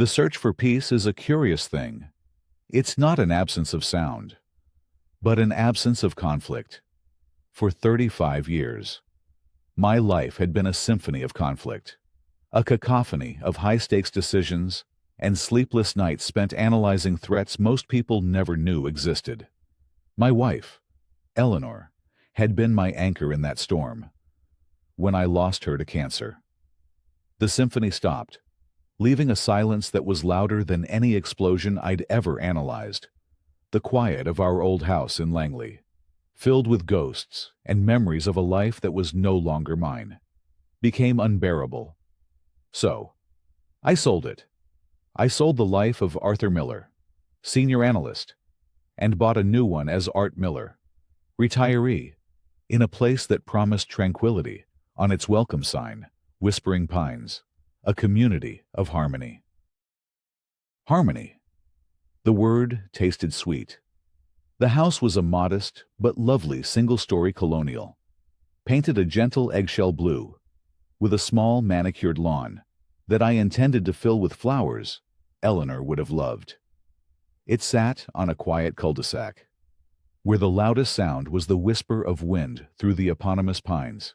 The search for peace is a curious thing. It's not an absence of sound, but an absence of conflict. For 35 years, my life had been a symphony of conflict, a cacophony of high-stakes decisions and sleepless nights spent analyzing threats most people never knew existed. My wife, Eleanor, had been my anchor in that storm. When I lost her to cancer, the symphony stopped, leaving a silence that was louder than any explosion I'd ever analyzed. The quiet of our old house in Langley, filled with ghosts and memories of a life that was no longer mine, became unbearable. So, I sold it. I sold the life of Arthur Miller, senior analyst, and bought a new one as Art Miller, retiree, in a place that promised tranquility on its welcome sign, Whispering Pines, a community of harmony. Harmony. The word tasted sweet. The house was a modest but lovely single-story colonial, painted a gentle eggshell blue, with a small manicured lawn that I intended to fill with flowers Eleanor would have loved. It sat on a quiet cul-de-sac, where the loudest sound was the whisper of wind through the eponymous pines.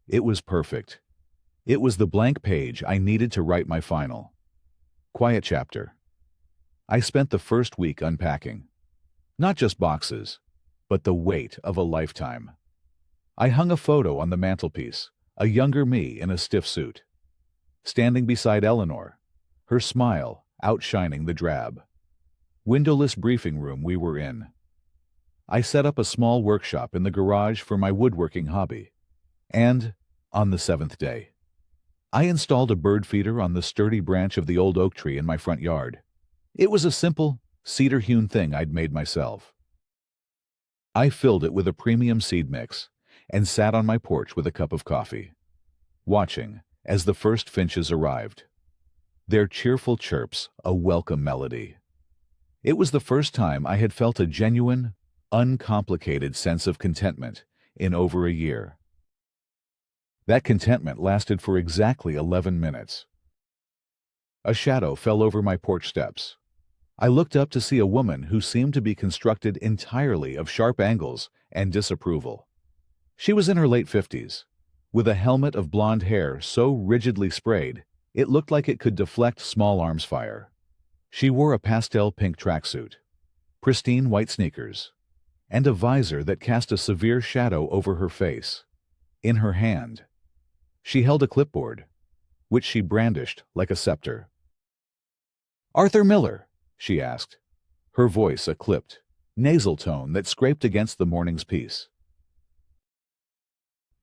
It was perfect. It was the blank page I needed to write my final, quiet chapter. I spent the first week unpacking. Not just boxes, but the weight of a lifetime. I hung a photo on the mantelpiece, a younger me in a stiff suit, standing beside Eleanor, her smile outshining the drab, windowless briefing room we were in. I set up a small workshop in the garage for my woodworking hobby, and, on the 7th day, I installed a bird feeder on the sturdy branch of the old oak tree in my front yard. It was a simple, cedar-hewn thing I'd made myself. I filled it with a premium seed mix and sat on my porch with a cup of coffee, watching as the first finches arrived, their cheerful chirps a welcome melody. It was the first time I had felt a genuine, uncomplicated sense of contentment in over a year. That contentment lasted for exactly 11 minutes. A shadow fell over my porch steps. I looked up to see a woman who seemed to be constructed entirely of sharp angles and disapproval. She was in her late 50s, with a helmet of blonde hair so rigidly sprayed it looked like it could deflect small arms fire. She wore a pastel pink tracksuit, pristine white sneakers, and a visor that cast a severe shadow over her face. In her hand, she held a clipboard, which she brandished like a scepter. "Arthur Miller?" she asked, her voice a clipped, nasal tone that scraped against the morning's peace.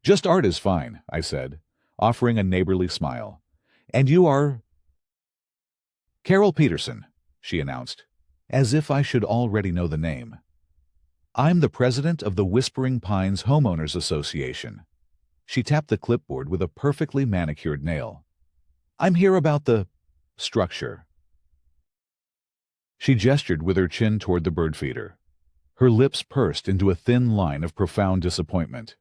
"Just Art is fine," I said, offering a neighborly smile. "And you are—" "Carol Peterson," she announced, as if I should already know the name. "I'm the president of the Whispering Pines Homeowners Association." She tapped the clipboard with a perfectly manicured nail. "I'm here about the structure." She gestured with her chin toward the bird feeder. Her lips pursed into a thin line of profound disappointment.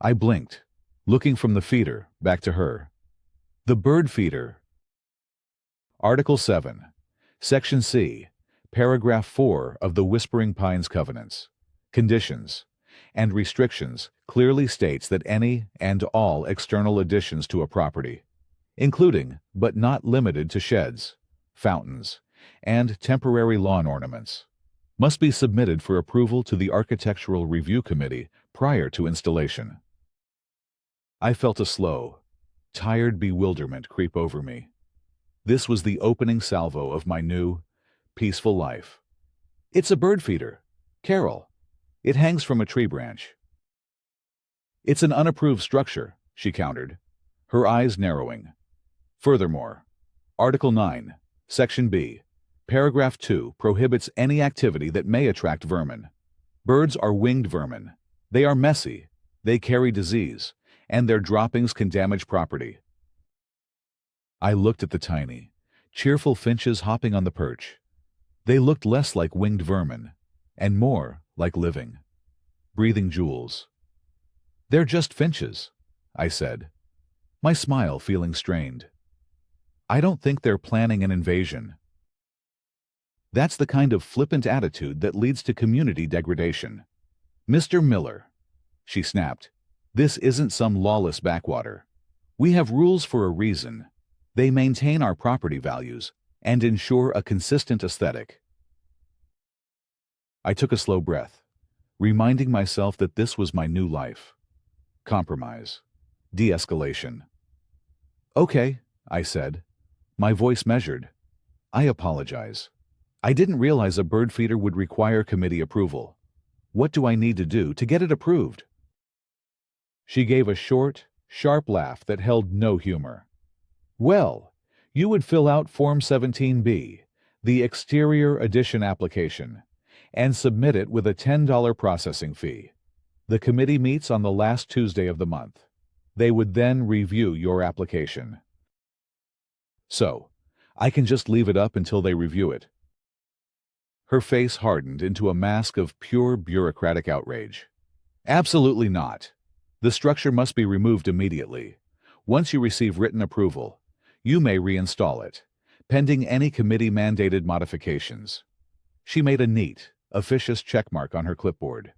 I blinked, looking from the feeder back to her. The bird feeder. Article 7, Section C, Paragraph 4 of the Whispering Pines Covenants, Conditions, and Restrictions clearly states that any and all external additions to a property, including but not limited to sheds, fountains, and temporary lawn ornaments, must be submitted for approval to the Architectural Review Committee prior to installation. I felt a slow, tired bewilderment creep over me. This was the opening salvo of my new, peaceful life. "It's a bird feeder, Carol. It hangs from a tree branch." "It's an unapproved structure," she countered, her eyes narrowing. "Furthermore, Article 9, Section B, Paragraph 2 prohibits any activity that may attract vermin. Birds are winged vermin. They are messy, they carry disease, and their droppings can damage property." I looked at the tiny, cheerful finches hopping on the perch. They looked less like winged vermin, and more like living, breathing jewels. "They're just finches," I said, my smile feeling strained. I don't think they're planning an invasion. That's the kind of flippant attitude that leads to community degradation. Mr. Miller, she snapped, this isn't some lawless backwater. We have rules for a reason. They maintain our property values and ensure a consistent aesthetic. I took a slow breath, reminding myself that this was my new life. Compromise. De-escalation. Okay, I said, my voice measured. I apologize. I didn't realize a bird feeder would require committee approval. What do I need to do to get it approved? She gave a short, sharp laugh that held no humor. Well, you would fill out Form 17B, the exterior addition application, and submit it with a $10 processing fee. The committee meets on the last Tuesday of the month. They would then review your application. So, I can just leave it up until they review it. Her face hardened into a mask of pure bureaucratic outrage. Absolutely not. The structure must be removed immediately. Once you receive written approval, you may reinstall it, pending any committee-mandated modifications. She made a neat, officious checkmark on her clipboard.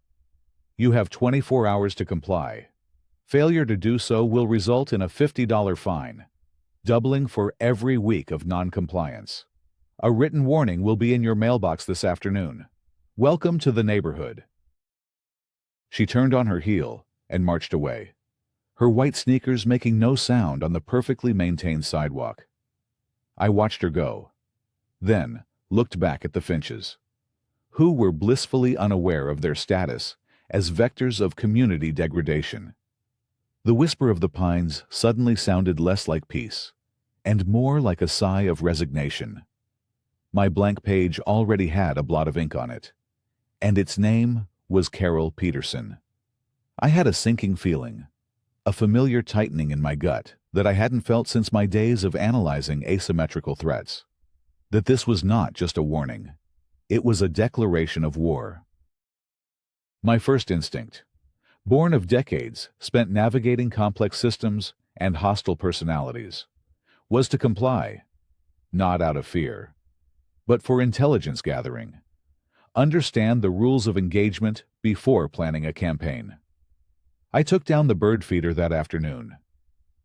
You have 24 hours to comply. Failure to do so will result in a $50 fine, doubling for every week of non-compliance. A written warning will be in your mailbox this afternoon. Welcome to the neighborhood. She turned on her heel and marched away, her white sneakers making no sound on the perfectly maintained sidewalk. I watched her go, then looked back at the Finches, who were blissfully unaware of their status as vectors of community degradation. The whisper of the pines suddenly sounded less like peace, and more like a sigh of resignation. My blank page already had a blot of ink on it, and its name was Carol Peterson. I had a sinking feeling, a familiar tightening in my gut that I hadn't felt since my days of analyzing asymmetrical threats. That this was not just a warning. It was a declaration of war. My first instinct, born of decades spent navigating complex systems and hostile personalities, was to comply, not out of fear, but for intelligence gathering. Understand the rules of engagement before planning a campaign. I took down the bird feeder that afternoon,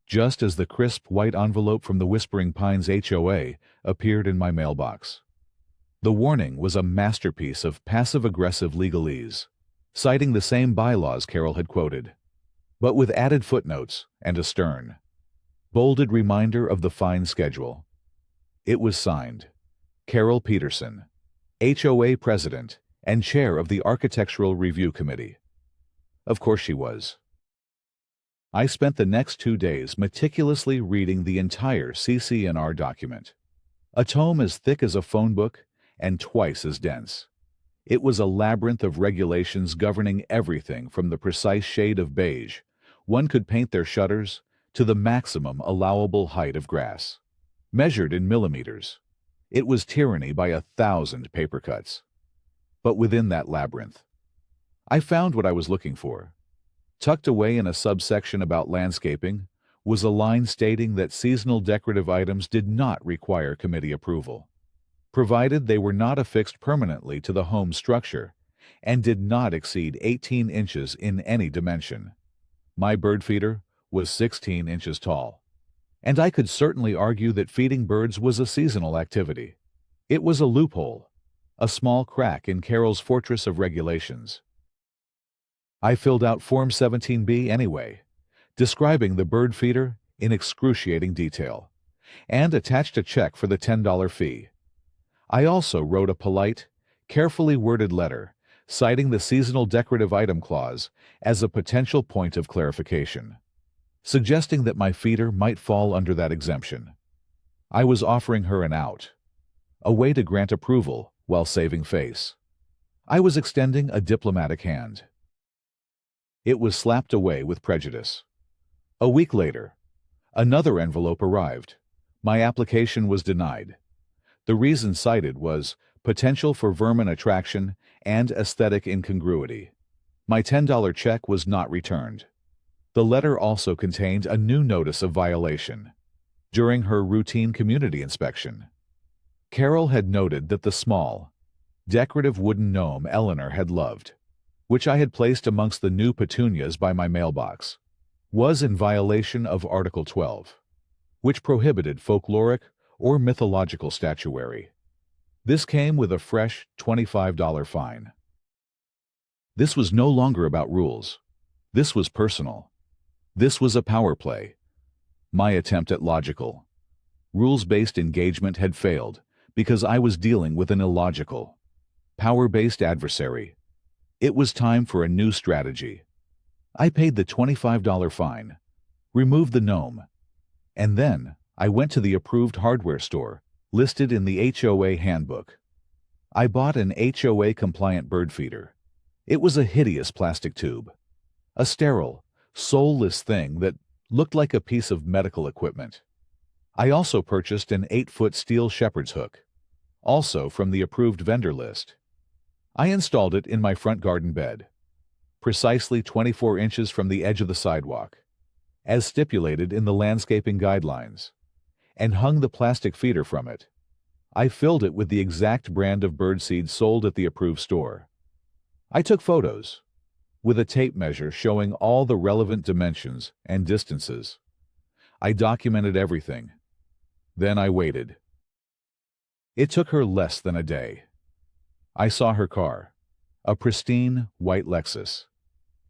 just as the crisp white envelope from the Whispering Pines HOA appeared in my mailbox. The warning was a masterpiece of passive-aggressive legalese, citing the same bylaws Carol had quoted, but with added footnotes and a stern, bolded reminder of the fine schedule. It was signed, Carol Peterson, HOA President and Chair of the Architectural Review Committee. Of course she was. I spent the next 2 days meticulously reading the entire CC&R document, a tome as thick as a phone book and twice as dense. It was a labyrinth of regulations governing everything from the precise shade of beige one could paint their shutters to the maximum allowable height of grass, measured in millimeters. It was tyranny by 1,000 paper cuts. But within that labyrinth, I found what I was looking for. Tucked away in a subsection about landscaping was a line stating that seasonal decorative items did not require committee approval, provided they were not affixed permanently to the home structure and did not exceed 18 inches in any dimension. My bird feeder was 16 inches tall, and I could certainly argue that feeding birds was a seasonal activity. It was a loophole, a small crack in Carol's fortress of regulations. I filled out Form 17B anyway, describing the bird feeder in excruciating detail, and attached a check for the $10 fee. I also wrote a polite, carefully worded letter citing the seasonal decorative item clause as a potential point of clarification, suggesting that my feeder might fall under that exemption. I was offering her an out, a way to grant approval while saving face. I was extending a diplomatic hand. It was slapped away with prejudice. A week later, another envelope arrived. My application was denied. The reason cited was potential for vermin attraction and aesthetic incongruity. My $10 check was not returned. The letter also contained a new notice of violation. during her routine community inspection. Carol had noted that the small, decorative wooden gnome Eleanor had loved, which I had placed amongst the new petunias by my mailbox, was in violation of Article 12, which prohibited folkloric or mythological statuary. This came with a fresh $25 fine. This was no longer about rules. This was personal. This was a power play. My attempt at logical, rules-based engagement had failed because I was dealing with an illogical, power-based adversary. It was time for a new strategy. I paid the $25 fine, removed the gnome, and then I went to the approved hardware store listed in the HOA handbook. I bought an HOA-compliant bird feeder. It was a hideous plastic tube, a sterile, soulless thing that looked like a piece of medical equipment. I also purchased an 8-foot steel shepherd's hook, also from the approved vendor list. I installed it in my front garden bed, precisely 24 inches from the edge of the sidewalk, as stipulated in the landscaping guidelines, and hung the plastic feeder from it. I filled it with the exact brand of birdseed sold at the approved store. I took photos, with a tape measure showing all the relevant dimensions and distances. I documented everything. Then I waited. It took her less than a day. I saw her car, a pristine white Lexus,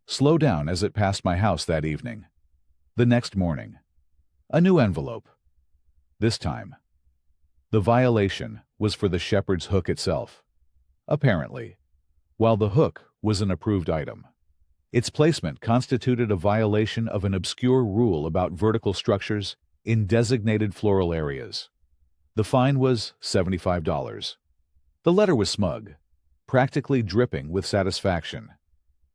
slow down as it passed my house that evening. The next morning, a new envelope. This time, the violation was for the shepherd's hook itself, apparently, while the hook was an approved item. Its placement constituted a violation of an obscure rule about vertical structures in designated floral areas. The fine was $75. The letter was smug, practically dripping with satisfaction.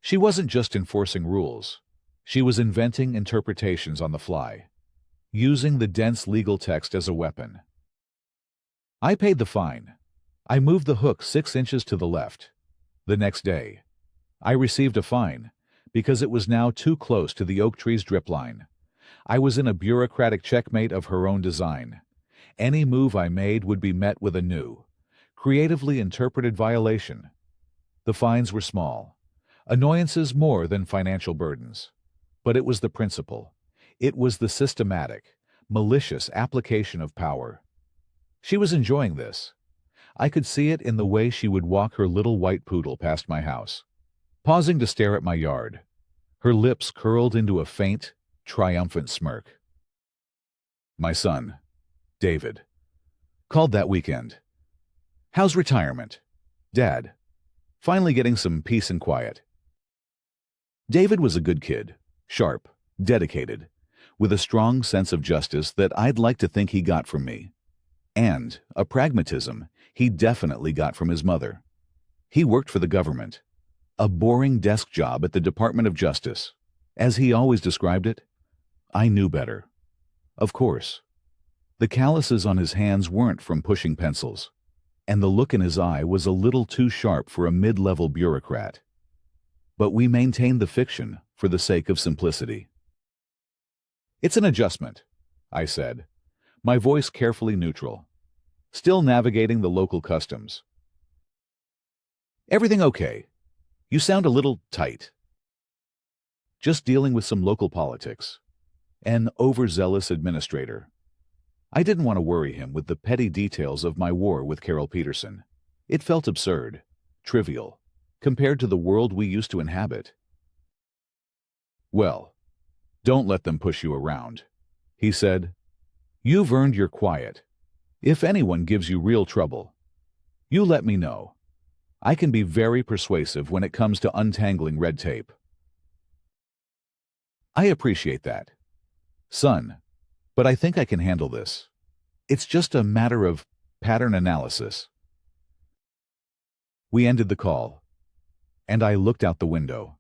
She wasn't just enforcing rules. She was inventing interpretations on the fly, using the dense legal text as a weapon. I paid the fine. I moved the hook 6 inches to the left. The next day, I received a fine because it was now too close to the oak tree's drip line. I was in a bureaucratic checkmate of her own design. Any move I made would be met with a new, creatively interpreted violation. The fines were small, annoyances more than financial burdens. But it was the principle. It was the systematic, malicious application of power. She was enjoying this. I could see it in the way she would walk her little white poodle past my house, pausing to stare at my yard, her lips curled into a faint, triumphant smirk. My son, David, called that weekend. How's retirement? Dad, finally getting some peace and quiet. David was a good kid, sharp, dedicated, with a strong sense of justice that I'd like to think he got from me, and a pragmatism he definitely got from his mother. He worked for the government, a boring desk job at the Department of Justice. As he always described it, I knew better. Of course. The calluses on his hands weren't from pushing pencils, and the look in his eye was a little too sharp for a mid-level bureaucrat. But we maintained the fiction for the sake of simplicity. It's an adjustment, I said, my voice carefully neutral, still navigating the local customs. Everything okay? You sound a little tight. Just dealing with some local politics. An overzealous administrator. I didn't want to worry him with the petty details of my war with Carol Peterson. It felt absurd, trivial, compared to the world we used to inhabit. Well, don't let them push you around, he said. You've earned your quiet. If anyone gives you real trouble, you let me know. I can be very persuasive when it comes to untangling red tape. I appreciate that, son, but I think I can handle this. It's just a matter of pattern analysis. We ended the call, and I looked out the window.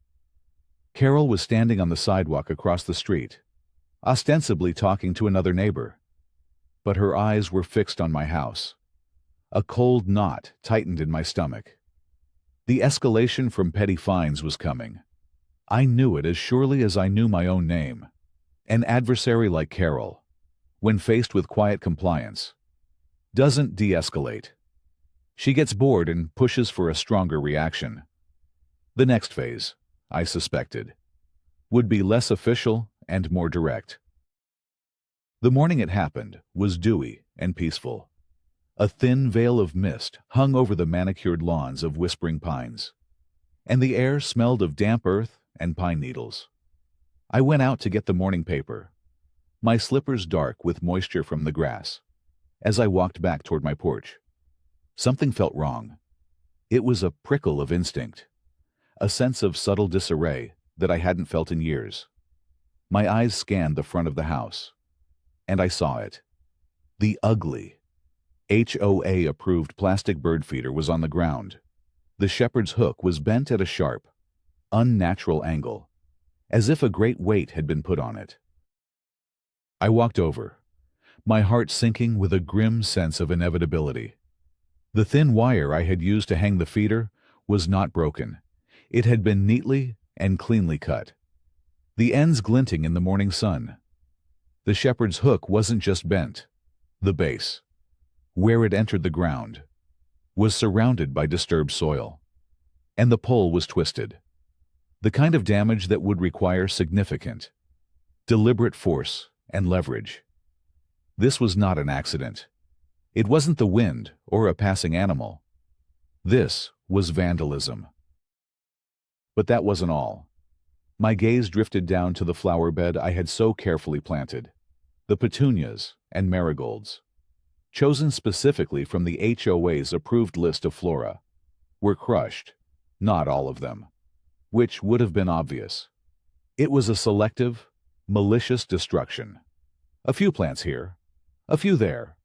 Carol was standing on the sidewalk across the street, ostensibly talking to another neighbor. But her eyes were fixed on my house. A cold knot tightened in my stomach. The escalation from petty fines was coming. I knew it as surely as I knew my own name. An adversary like Carol, when faced with quiet compliance, doesn't de-escalate. She gets bored and pushes for a stronger reaction. The next phase, I suspected, would be less official and more direct. The morning it happened was dewy and peaceful. A thin veil of mist hung over the manicured lawns of whispering pines, and the air smelled of damp earth and pine needles. I went out to get the morning paper, my slippers dark with moisture from the grass. As I walked back toward my porch, something felt wrong. It was a prickle of instinct, a sense of subtle disarray that I hadn't felt in years. My eyes scanned the front of the house, and I saw it. The ugly, HOA-approved plastic bird feeder was on the ground. The shepherd's hook was bent at a sharp, unnatural angle, as if a great weight had been put on it. I walked over, my heart sinking with a grim sense of inevitability. The thin wire I had used to hang the feeder was not broken. It had been neatly and cleanly cut, the ends glinting in the morning sun. The shepherd's hook wasn't just bent. The base, where it entered the ground, was surrounded by disturbed soil, and the pole was twisted. The kind of damage that would require significant, deliberate force and leverage. This was not an accident. It wasn't the wind or a passing animal. This was vandalism. But that wasn't all. My gaze drifted down to the flower bed I had so carefully planted. The petunias and marigolds, chosen specifically from the HOA's approved list of flora, were crushed, not all of them, which would have been obvious. It was a selective, malicious destruction. A few plants here, a few there,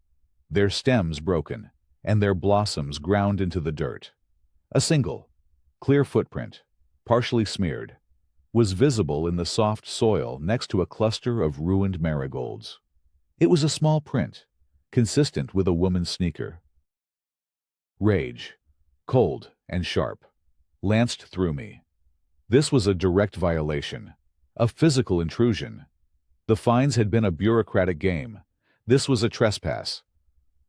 their stems broken, and their blossoms ground into the dirt. A single, clear footprint, partially smeared, was visible in the soft soil next to a cluster of ruined marigolds. It was a small print, consistent with a woman's sneaker. Rage, cold and sharp, lanced through me. This was a direct violation, a physical intrusion. The fines had been a bureaucratic game. This was a trespass.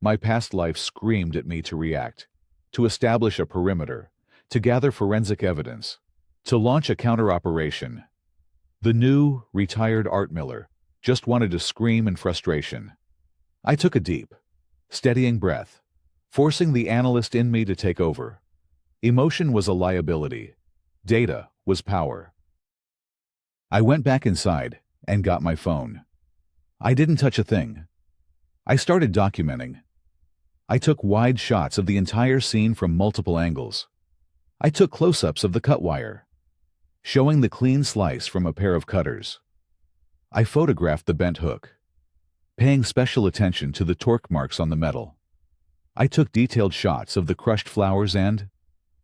My past life screamed at me to react, to establish a perimeter, to gather forensic evidence, to launch a counter-operation. The new, retired art miller just wanted to scream in frustration. I took a deep, steadying breath, forcing the analyst in me to take over. Emotion was a liability. Data was power. I went back inside and got my phone. I didn't touch a thing. I started documenting. I took wide shots of the entire scene from multiple angles. I took close-ups of the cut wire, showing the clean slice from a pair of cutters. I photographed the bent hook, paying special attention to the torque marks on the metal. I took detailed shots of the crushed flowers and,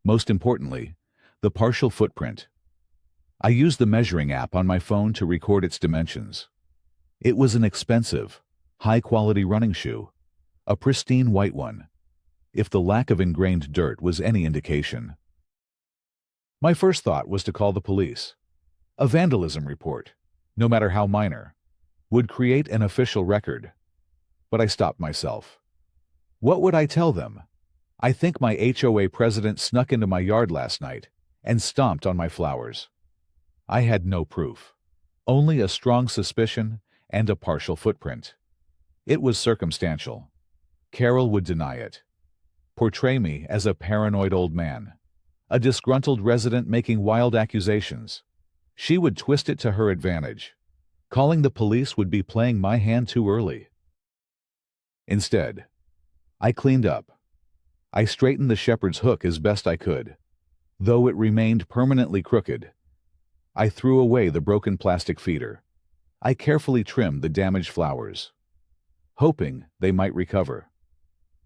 most importantly, the partial footprint. I used the measuring app on my phone to record its dimensions. It was an expensive, high-quality running shoe, a pristine white one, if the lack of ingrained dirt was any indication. My first thought was to call the police. A vandalism report, no matter how minor, would create an official record. But I stopped myself. What would I tell them? I think my HOA president snuck into my yard last night and stomped on my flowers. I had no proof, only a strong suspicion and a partial footprint. It was circumstantial. Carol would deny it, portray me as a paranoid old man, a disgruntled resident making wild accusations. She would twist it to her advantage. Calling the police would be playing my hand too early. Instead, I cleaned up. I straightened the shepherd's hook as best I could. Though it remained permanently crooked, I threw away the broken plastic feeder. I carefully trimmed the damaged flowers, hoping they might recover.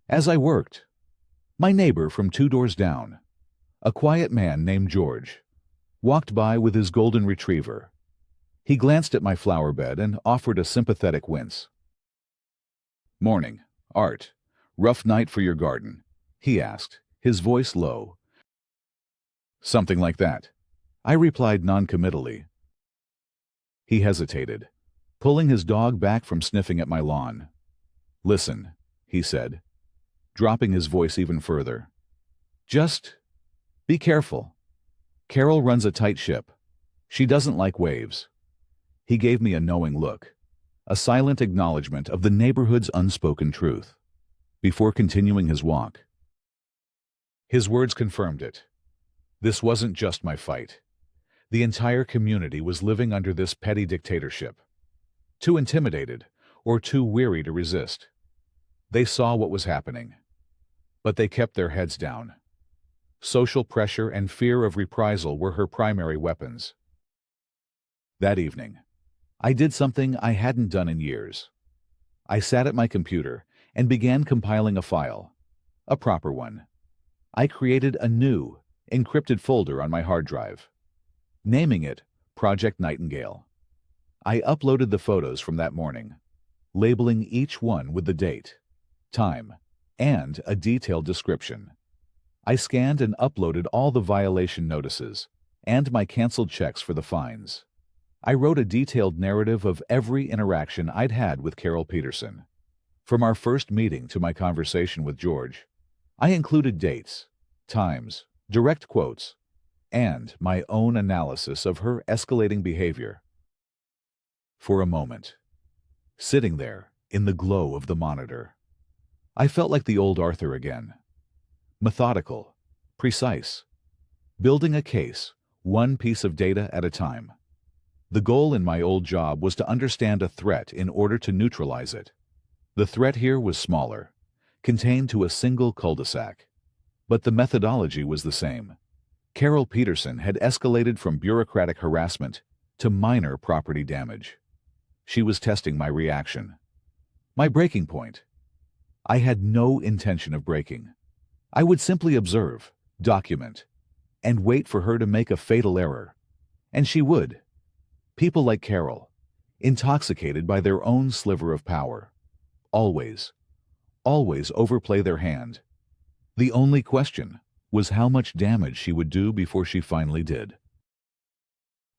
As I worked, my neighbor from 2 doors down, a quiet man named George, walked by with his golden retriever. He glanced at my flower bed and offered a sympathetic wince. "Morning, Art. Rough night for your garden?" he asked, his voice low. "Something like that," I replied noncommittally. He hesitated. pulling his dog back from sniffing at my lawn. "Listen," he said, dropping his voice even further. "Just be careful. Carol runs a tight ship. She doesn't like waves." He gave me a knowing look, a silent acknowledgement of the neighborhood's unspoken truth, before continuing his walk. His words confirmed it. This wasn't just my fight. The entire community was living under this petty dictatorship, too intimidated or too weary to resist. They saw what was happening, but they kept their heads down. Social pressure and fear of reprisal were her primary weapons. That evening, I did something I hadn't done in years. I sat at my computer and began compiling a file, a proper one. I created a new, encrypted folder on my hard drive, naming it Project Nightingale. I uploaded the photos from that morning, labeling each one with the date, time, and a detailed description. I scanned and uploaded all the violation notices and my canceled checks for the fines. I wrote a detailed narrative of every interaction I'd had with Carol Peterson. From our first meeting to my conversation with George, I included dates, times, direct quotes, and my own analysis of her escalating behavior. For a moment, sitting there in the glow of the monitor, I felt like the old Arthur again. Methodical, precise, building a case, one piece of data at a time. The goal in my old job was to understand a threat in order to neutralize it. The threat here was smaller, contained to a single cul-de-sac. But the methodology was the same. Carol Peterson had escalated from bureaucratic harassment to minor property damage. She was testing my reaction, my breaking point. I had no intention of breaking. I would simply observe, document, and wait for her to make a fatal error. And she would. People like Carol, intoxicated by their own sliver of power, always overplay their hand. The only question was how much damage she would do before she finally did.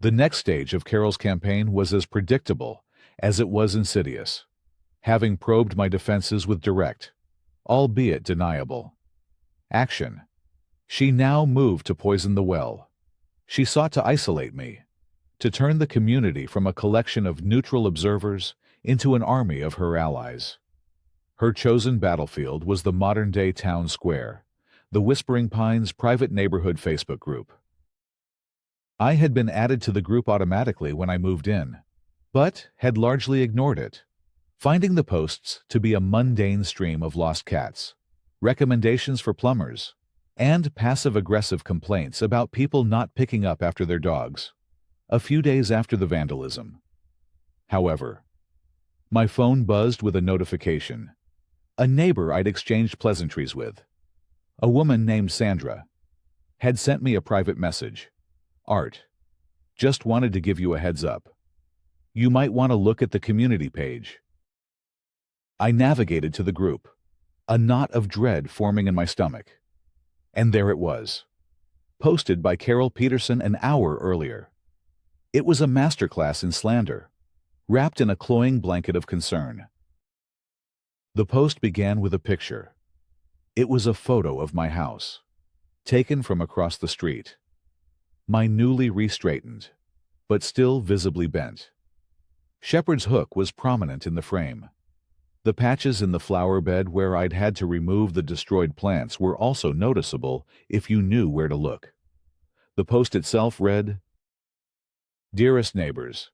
The next stage of Carol's campaign was as predictable as it was insidious. Having probed my defenses with direct, albeit deniable, action, she now moved to poison the well. She sought to isolate me, to turn the community from a collection of neutral observers into an army of her allies. Her chosen battlefield was the modern-day town square, the Whispering Pines private neighborhood Facebook group. I had been added to the group automatically when I moved in, but had largely ignored it, finding the posts to be a mundane stream of lost cats, recommendations for plumbers, and passive-aggressive complaints about people not picking up after their dogs. A few days after the vandalism, however, my phone buzzed with a notification. A neighbor I'd exchanged pleasantries with, a woman named Sandra, had sent me a private message. "Art, just wanted to give you a heads up. You might want to look at the community page." I navigated to the group, a knot of dread forming in my stomach. And there it was, posted by Carol Peterson an hour earlier. It was a masterclass in slander, wrapped in a cloying blanket of concern. The post began with a picture. It was a photo of my house, taken from across the street. My newly re-straightened, but still visibly bent. Shepherd's hook was prominent in the frame. The patches in the flower bed where I'd had to remove the destroyed plants were also noticeable if you knew where to look. The post itself read, "Dearest neighbors,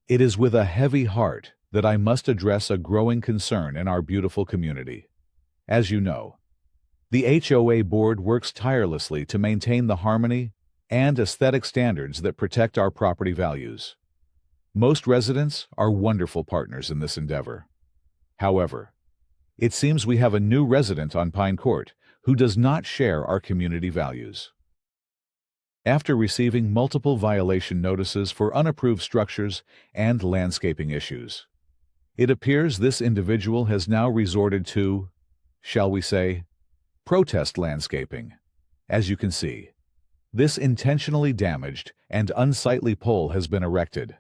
it is with a heavy heart that I must address a growing concern in our beautiful community. As you know, the HOA board works tirelessly to maintain the harmony and aesthetic standards that protect our property values. Most residents are wonderful partners in this endeavor. However, it seems we have a new resident on Pine Court who does not share our community values. After receiving multiple violation notices for unapproved structures and landscaping issues, it appears this individual has now resorted to, shall we say, protest landscaping. As you can see, this intentionally damaged and unsightly pole has been erected,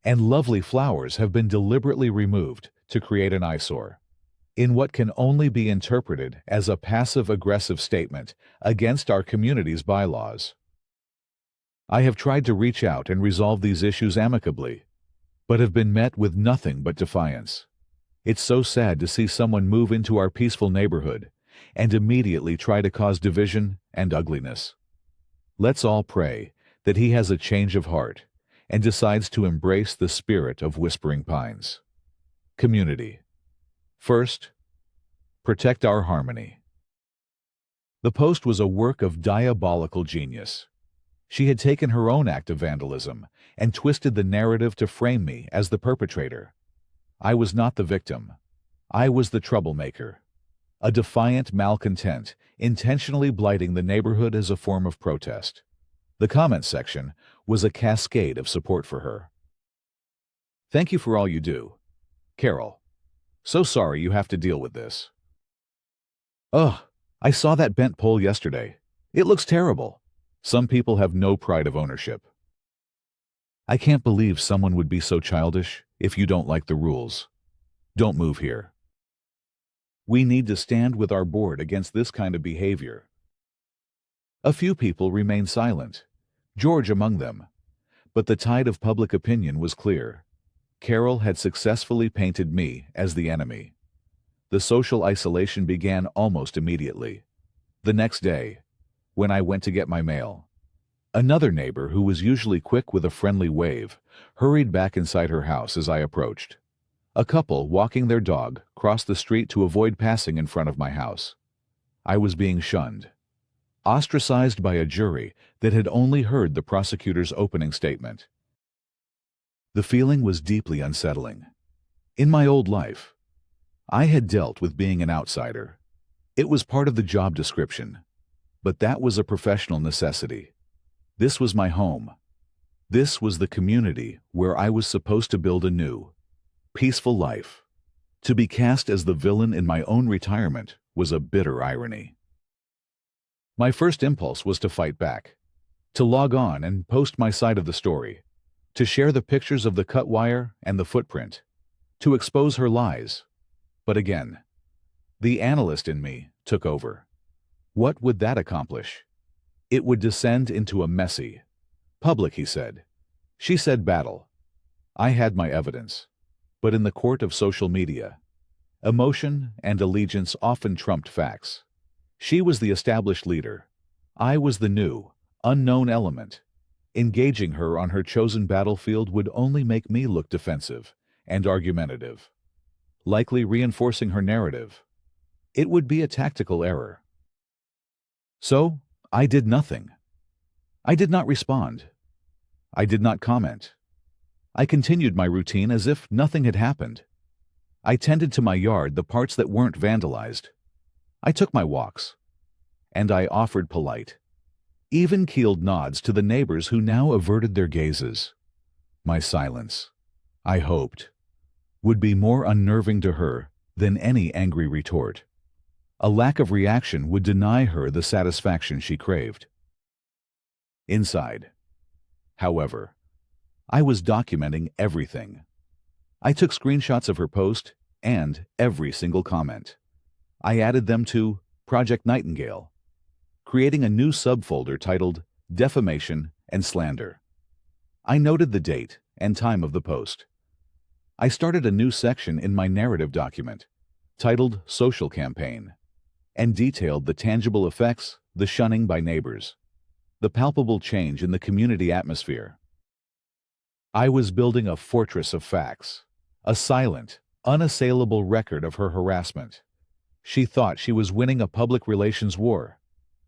and lovely flowers have been deliberately removed to create an eyesore, in what can only be interpreted as a passive-aggressive statement against our community's bylaws. I have tried to reach out and resolve these issues amicably, but have been met with nothing but defiance. It's so sad to see someone move into our peaceful neighborhood and immediately try to cause division and ugliness. Let's all pray that he has a change of heart and decides to embrace the spirit of Whispering Pines. Community. First, protect our harmony. The post was a work of diabolical genius. She had taken her own act of vandalism and twisted the narrative to frame me as the perpetrator. I was not the victim. I was the troublemaker. A defiant malcontent, intentionally blighting the neighborhood as a form of protest. The comment section was a cascade of support for her. Thank you for all you do, Carol. So sorry you have to deal with this. Ugh, I saw that bent pole yesterday. It looks terrible. Some people have no pride of ownership. I can't believe someone would be so childish. If you don't like the rules, don't move here. We need to stand with our board against this kind of behavior. A few people remained silent, George among them, but the tide of public opinion was clear. Carol had successfully painted me as the enemy. The social isolation began almost immediately. The next day, when I went to get my mail, another neighbor who was usually quick with a friendly wave hurried back inside her house as I approached. A couple walking their dog crossed the street to avoid passing in front of my house. I was being shunned, ostracized by a jury that had only heard the prosecutor's opening statement. The feeling was deeply unsettling. In my old life, I had dealt with being an outsider. It was part of the job description, but that was a professional necessity. This was my home. This was the community where I was supposed to build a new, peaceful life. To be cast as the villain in my own retirement was a bitter irony. My first impulse was to fight back, to log on and post my side of the story, to share the pictures of the cut wire and the footprint, to expose her lies. But again, the analyst in me took over. What would that accomplish? It would descend into a messy, public, he said. She said battle. I had my evidence. But in the court of social media, emotion and allegiance often trumped facts. She was the established leader. I was the new, unknown element. Engaging her on her chosen battlefield would only make me look defensive and argumentative, likely reinforcing her narrative. It would be a tactical error. So, I did nothing. I did not respond. I did not comment. I continued my routine as if nothing had happened. I tended to my yard, the parts that weren't vandalized. I took my walks. And I offered polite, even-keeled nods to the neighbors who now averted their gazes. My silence, I hoped, would be more unnerving to her than any angry retort. A lack of reaction would deny her the satisfaction she craved. Inside, however, I was documenting everything. I took screenshots of her post and every single comment. I added them to Project Nightingale, creating a new subfolder titled Defamation and Slander. I noted the date and time of the post. I started a new section in my narrative document, titled Social Campaign, and detailed the tangible effects, the shunning by neighbors, the palpable change in the community atmosphere. I was building a fortress of facts, a silent, unassailable record of her harassment. She thought she was winning a public relations war,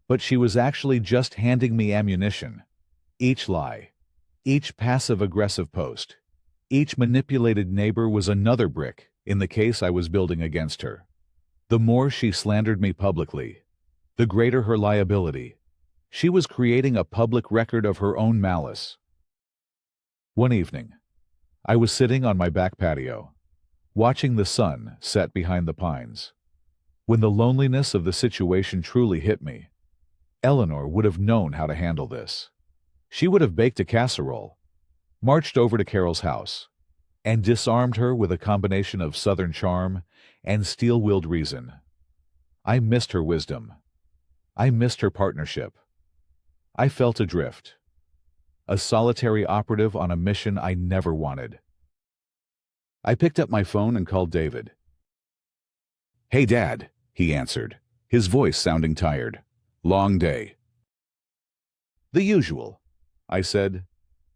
but she was actually just handing me ammunition. Each lie, each passive-aggressive post, each manipulated neighbor was another brick in the case I was building against her. The more she slandered me publicly, the greater her liability. She was creating a public record of her own malice. One evening, I was sitting on my back patio, watching the sun set behind the pines. When the loneliness of the situation truly hit me, Eleanor would have known how to handle this. She would have baked a casserole, marched over to Carol's house, and disarmed her with a combination of Southern charm and steel-willed reason. I missed her wisdom. I missed her partnership. I felt adrift, a solitary operative on a mission I never wanted. I picked up my phone and called David. "Hey, Dad," he answered, his voice sounding tired. "Long day." "The usual," I said.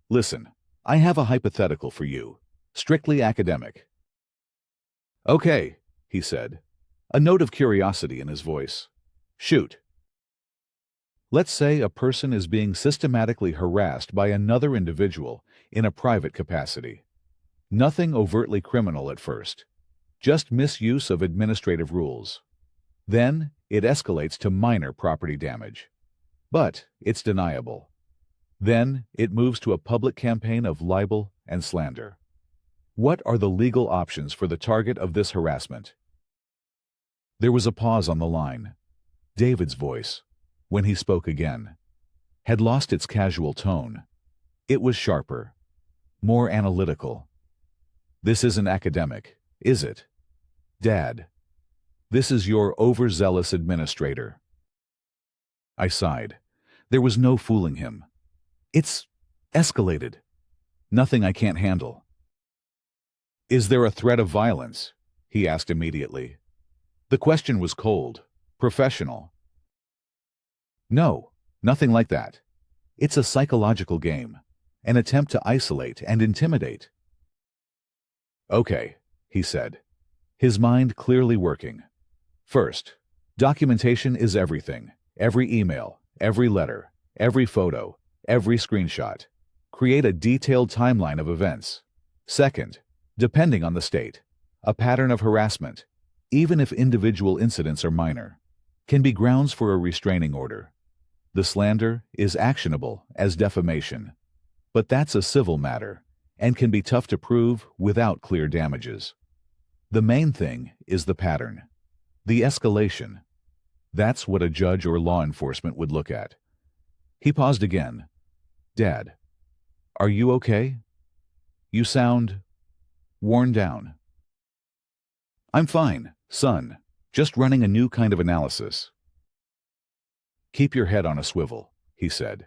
"Listen, I have a hypothetical for you, strictly academic." "Okay," he said, a note of curiosity in his voice. "Shoot." Let's say a person is being systematically harassed by another individual in a private capacity. Nothing overtly criminal at first, just misuse of administrative rules. Then it escalates to minor property damage. But it's deniable. Then it moves to a public campaign of libel and slander. What are the legal options for the target of this harassment? There was a pause on the line. David's voice, when he spoke again, had lost its casual tone. It was sharper, more analytical. "This isn't academic, is it? Dad, this is your overzealous administrator." I sighed. There was no fooling him. "It's escalated. Nothing I can't handle." "Is there a threat of violence?" he asked immediately. The question was cold, professional. "No, nothing like that. It's a psychological game, an attempt to isolate and intimidate." "Okay," he said, his mind clearly working. "First, documentation is everything. Every email, every letter, every photo, every screenshot. Create a detailed timeline of events. Second, depending on the state, a pattern of harassment, even if individual incidents are minor, can be grounds for a restraining order. The slander is actionable as defamation, but that's a civil matter and can be tough to prove without clear damages. The main thing is the pattern, the escalation. That's what a judge or law enforcement would look at." He paused again. "Dad, are you okay? You sound worn down." "I'm fine, son. Just running a new kind of analysis." "Keep your head on a swivel," he said.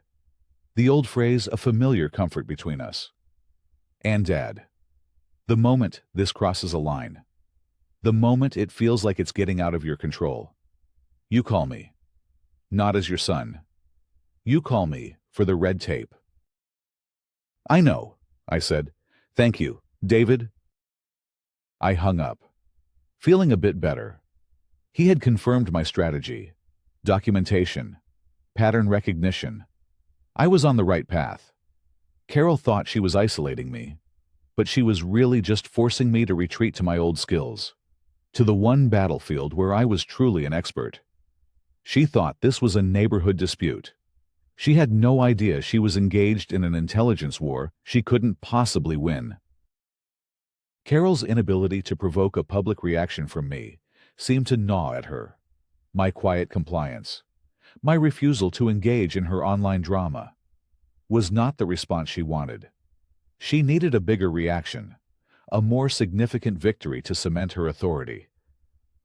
The old phrase, a familiar comfort between us. "And Dad, the moment this crosses a line, the moment it feels like it's getting out of your control, you call me. Not as your son. You call me for the red tape." "I know," I said. "Thank you, David." I hung up, feeling a bit better. He had confirmed my strategy. Documentation, pattern recognition. I was on the right path. Carol thought she was isolating me, but she was really just forcing me to retreat to my old skills, to the one battlefield where I was truly an expert. She thought this was a neighborhood dispute. She had no idea she was engaged in an intelligence war she couldn't possibly win. Carol's inability to provoke a public reaction from me seemed to gnaw at her. My quiet compliance, my refusal to engage in her online drama, was not the response she wanted. She needed a bigger reaction, a more significant victory to cement her authority.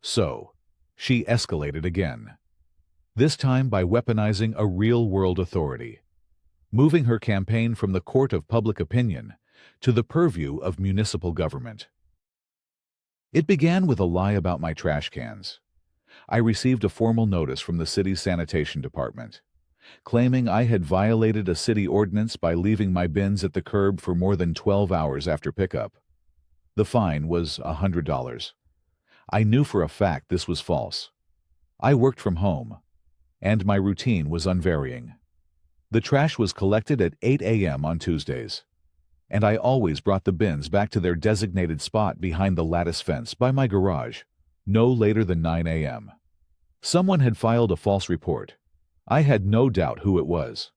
So, she escalated again. This time by weaponizing a real-world authority, moving her campaign from the court of public opinion to the purview of municipal government. It began with a lie about my trash cans. I received a formal notice from the city's sanitation department, claiming I had violated a city ordinance by leaving my bins at the curb for more than 12 hours after pickup. The fine was $100. I knew for a fact this was false. I worked from home, and my routine was unvarying. The trash was collected at 8 a.m. on Tuesdays, and I always brought the bins back to their designated spot behind the lattice fence by my garage, no later than 9 a.m. Someone had filed a false report. I had no doubt who it was.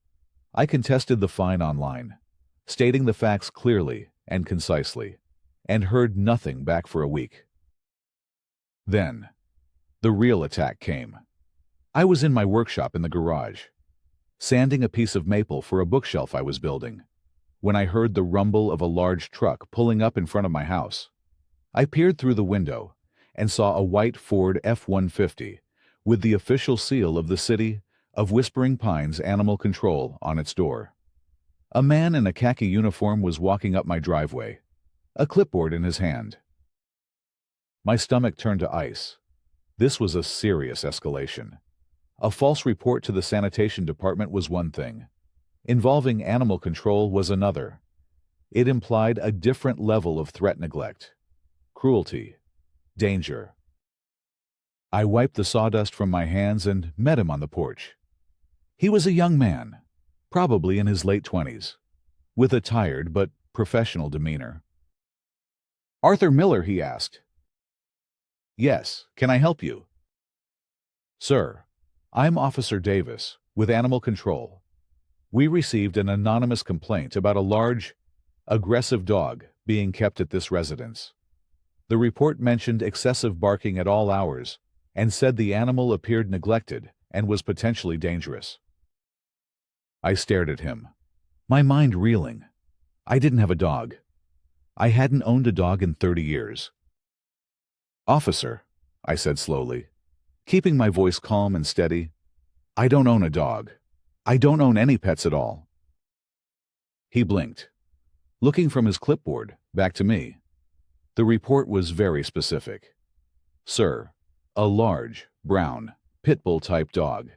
I contested the fine online, stating the facts clearly and concisely, and heard nothing back for a week. Then, the real attack came. I was in my workshop in the garage, sanding a piece of maple for a bookshelf I was building, when I heard the rumble of a large truck pulling up in front of my house. I peered through the window and saw a white Ford F-150 with the official seal of the City of Whispering Pines Animal Control on its door. A man in a khaki uniform was walking up my driveway, a clipboard in his hand. My stomach turned to ice. This was a serious escalation. A false report to the sanitation department was one thing. Involving animal control was another. It implied a different level of threat, neglect, cruelty, danger. I wiped the sawdust from my hands and met him on the porch. He was a young man, probably in his late 20s, with a tired but professional demeanor. "Arthur Miller?" he asked. "Yes, can I help you?" "Sir, I'm Officer Davis, with Animal Control. We received an anonymous complaint about a large, aggressive dog being kept at this residence. The report mentioned excessive barking at all hours and said the animal appeared neglected and was potentially dangerous." I stared at him, my mind reeling. I didn't have a dog. I hadn't owned a dog in 30 years. "Officer," I said slowly, keeping my voice calm and steady, "I don't own a dog. I don't own any pets at all." He blinked, looking from his clipboard back to me. The report was very specific. "Sir, a large, brown, pit bull-type dog.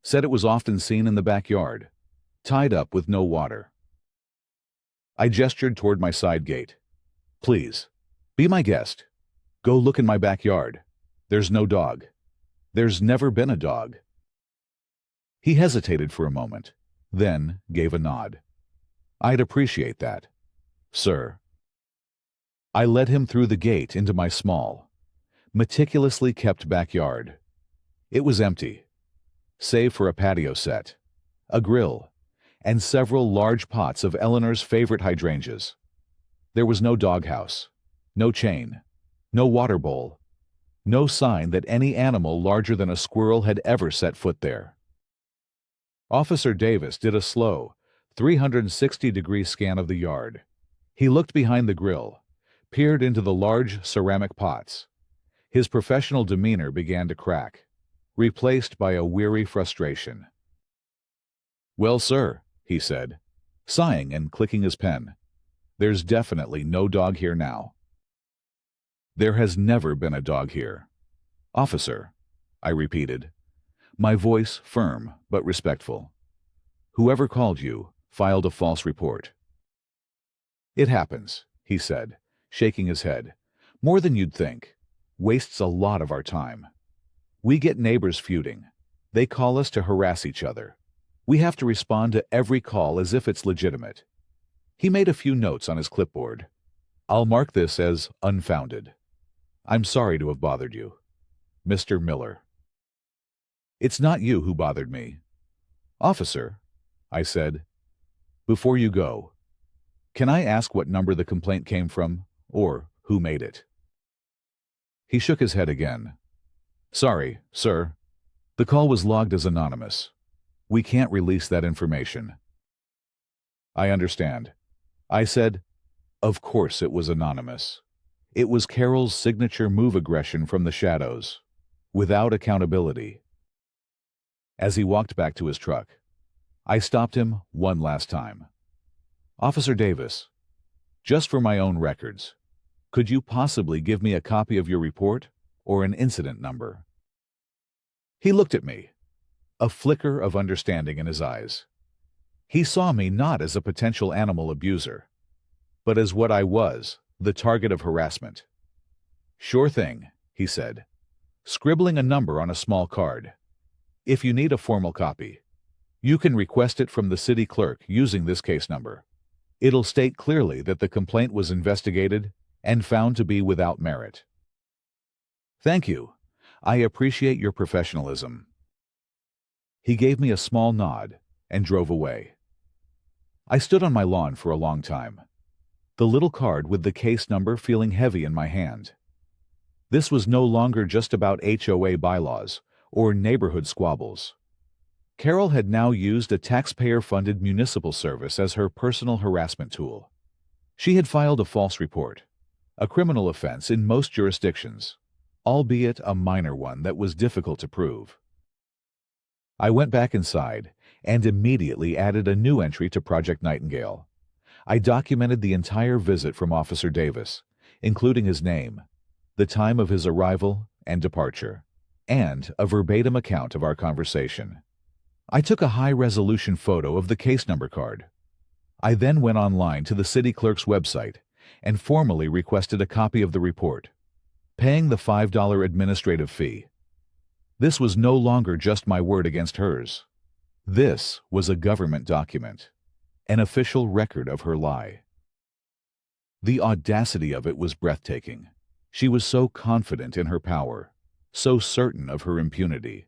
Said it was often seen in the backyard, tied up with no water." I gestured toward my side gate. "Please, be my guest. Go look in my backyard. There's no dog. There's never been a dog." He hesitated for a moment, then gave a nod. "I'd appreciate that, sir." I led him through the gate into my small, meticulously kept backyard. It was empty, save for a patio set, a grill, and several large pots of Eleanor's favorite hydrangeas. There was no doghouse, no chain, no water bowl, no sign that any animal larger than a squirrel had ever set foot there. Officer Davis did a slow, 360-degree scan of the yard. He looked behind the grill, peered into the large ceramic pots. His professional demeanor began to crack, replaced by a weary frustration. "Well, sir," he said, sighing and clicking his pen, "there's definitely no dog here now." "There has never been a dog here, officer," I repeated, my voice firm but respectful. "Whoever called you filed a false report." "It happens," he said, shaking his head. "More than you'd think. Wastes a lot of our time. We get neighbors feuding. They call us to harass each other. We have to respond to every call as if it's legitimate." He made a few notes on his clipboard. "I'll mark this as unfounded. I'm sorry to have bothered you. Mr. Miller." "It's not you who bothered me, officer," I said. "Before you go, can I ask what number the complaint came from, or who made it?" He shook his head again. "Sorry, sir. The call was logged as anonymous. We can't release that information." "I understand," I said. Of course it was anonymous. It was Carol's signature move aggression from the shadows, without accountability. As he walked back to his truck, I stopped him one last time. "Officer Davis, just for my own records, could you possibly give me a copy of your report or an incident number?" He looked at me, a flicker of understanding in his eyes. He saw me not as a potential animal abuser, but as what I was, the target of harassment. "Sure thing," he said, scribbling a number on a small card. "If you need a formal copy, you can request it from the city clerk using this case number. It'll state clearly that the complaint was investigated and found to be without merit." "Thank you. I appreciate your professionalism." He gave me a small nod and drove away. I stood on my lawn for a long time, the little card with the case number feeling heavy in my hand. This was no longer just about HOA bylaws or neighborhood squabbles. Carol had now used a taxpayer-funded municipal service as her personal harassment tool. She had filed a false report, a criminal offense in most jurisdictions, albeit a minor one that was difficult to prove. I went back inside and immediately added a new entry to Project Nightingale. I documented the entire visit from Officer Davis, including his name, the time of his arrival and departure, and a verbatim account of our conversation. I took a high-resolution photo of the case number card. I then went online to the city clerk's website and formally requested a copy of the report, paying the $5 administrative fee. This was no longer just my word against hers. This was a government document, an official record of her lie. The audacity of it was breathtaking. She was so confident in her power, so certain of her impunity,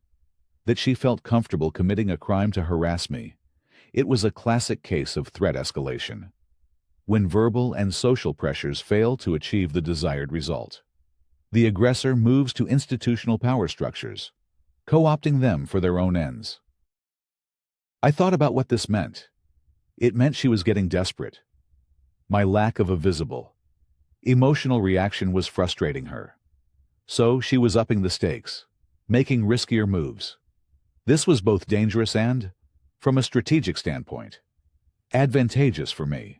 that she felt comfortable committing a crime to harass me. It was a classic case of threat escalation, when verbal and social pressures fail to achieve the desired result. The aggressor moves to institutional power structures, co-opting them for their own ends. I thought about what this meant. It meant she was getting desperate. My lack of a visible, emotional reaction was frustrating her. So she was upping the stakes, making riskier moves. This was both dangerous and, from a strategic standpoint, advantageous for me.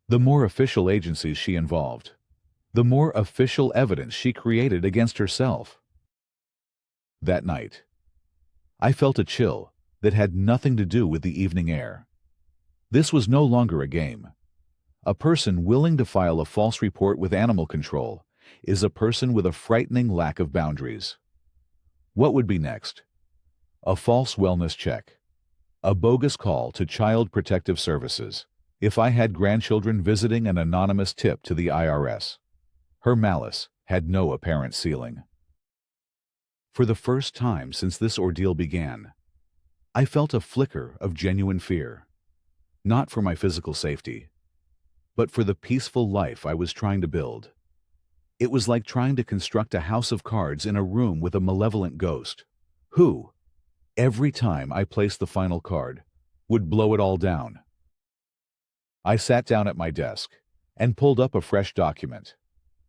The more official agencies she involved, the more official evidence she created against herself. That night, I felt a chill that had nothing to do with the evening air. This was no longer a game. A person willing to file a false report with animal control is a person with a frightening lack of boundaries. What would be next? A false wellness check. A bogus call to Child Protective Services. If I had grandchildren visiting an anonymous tip to the IRS. Her malice had no apparent ceiling. For the first time since this ordeal began, I felt a flicker of genuine fear. Not for my physical safety, but for the peaceful life I was trying to build. It was like trying to construct a house of cards in a room with a malevolent ghost, who, every time I placed the final card, would blow it all down. I sat down at my desk and pulled up a fresh document.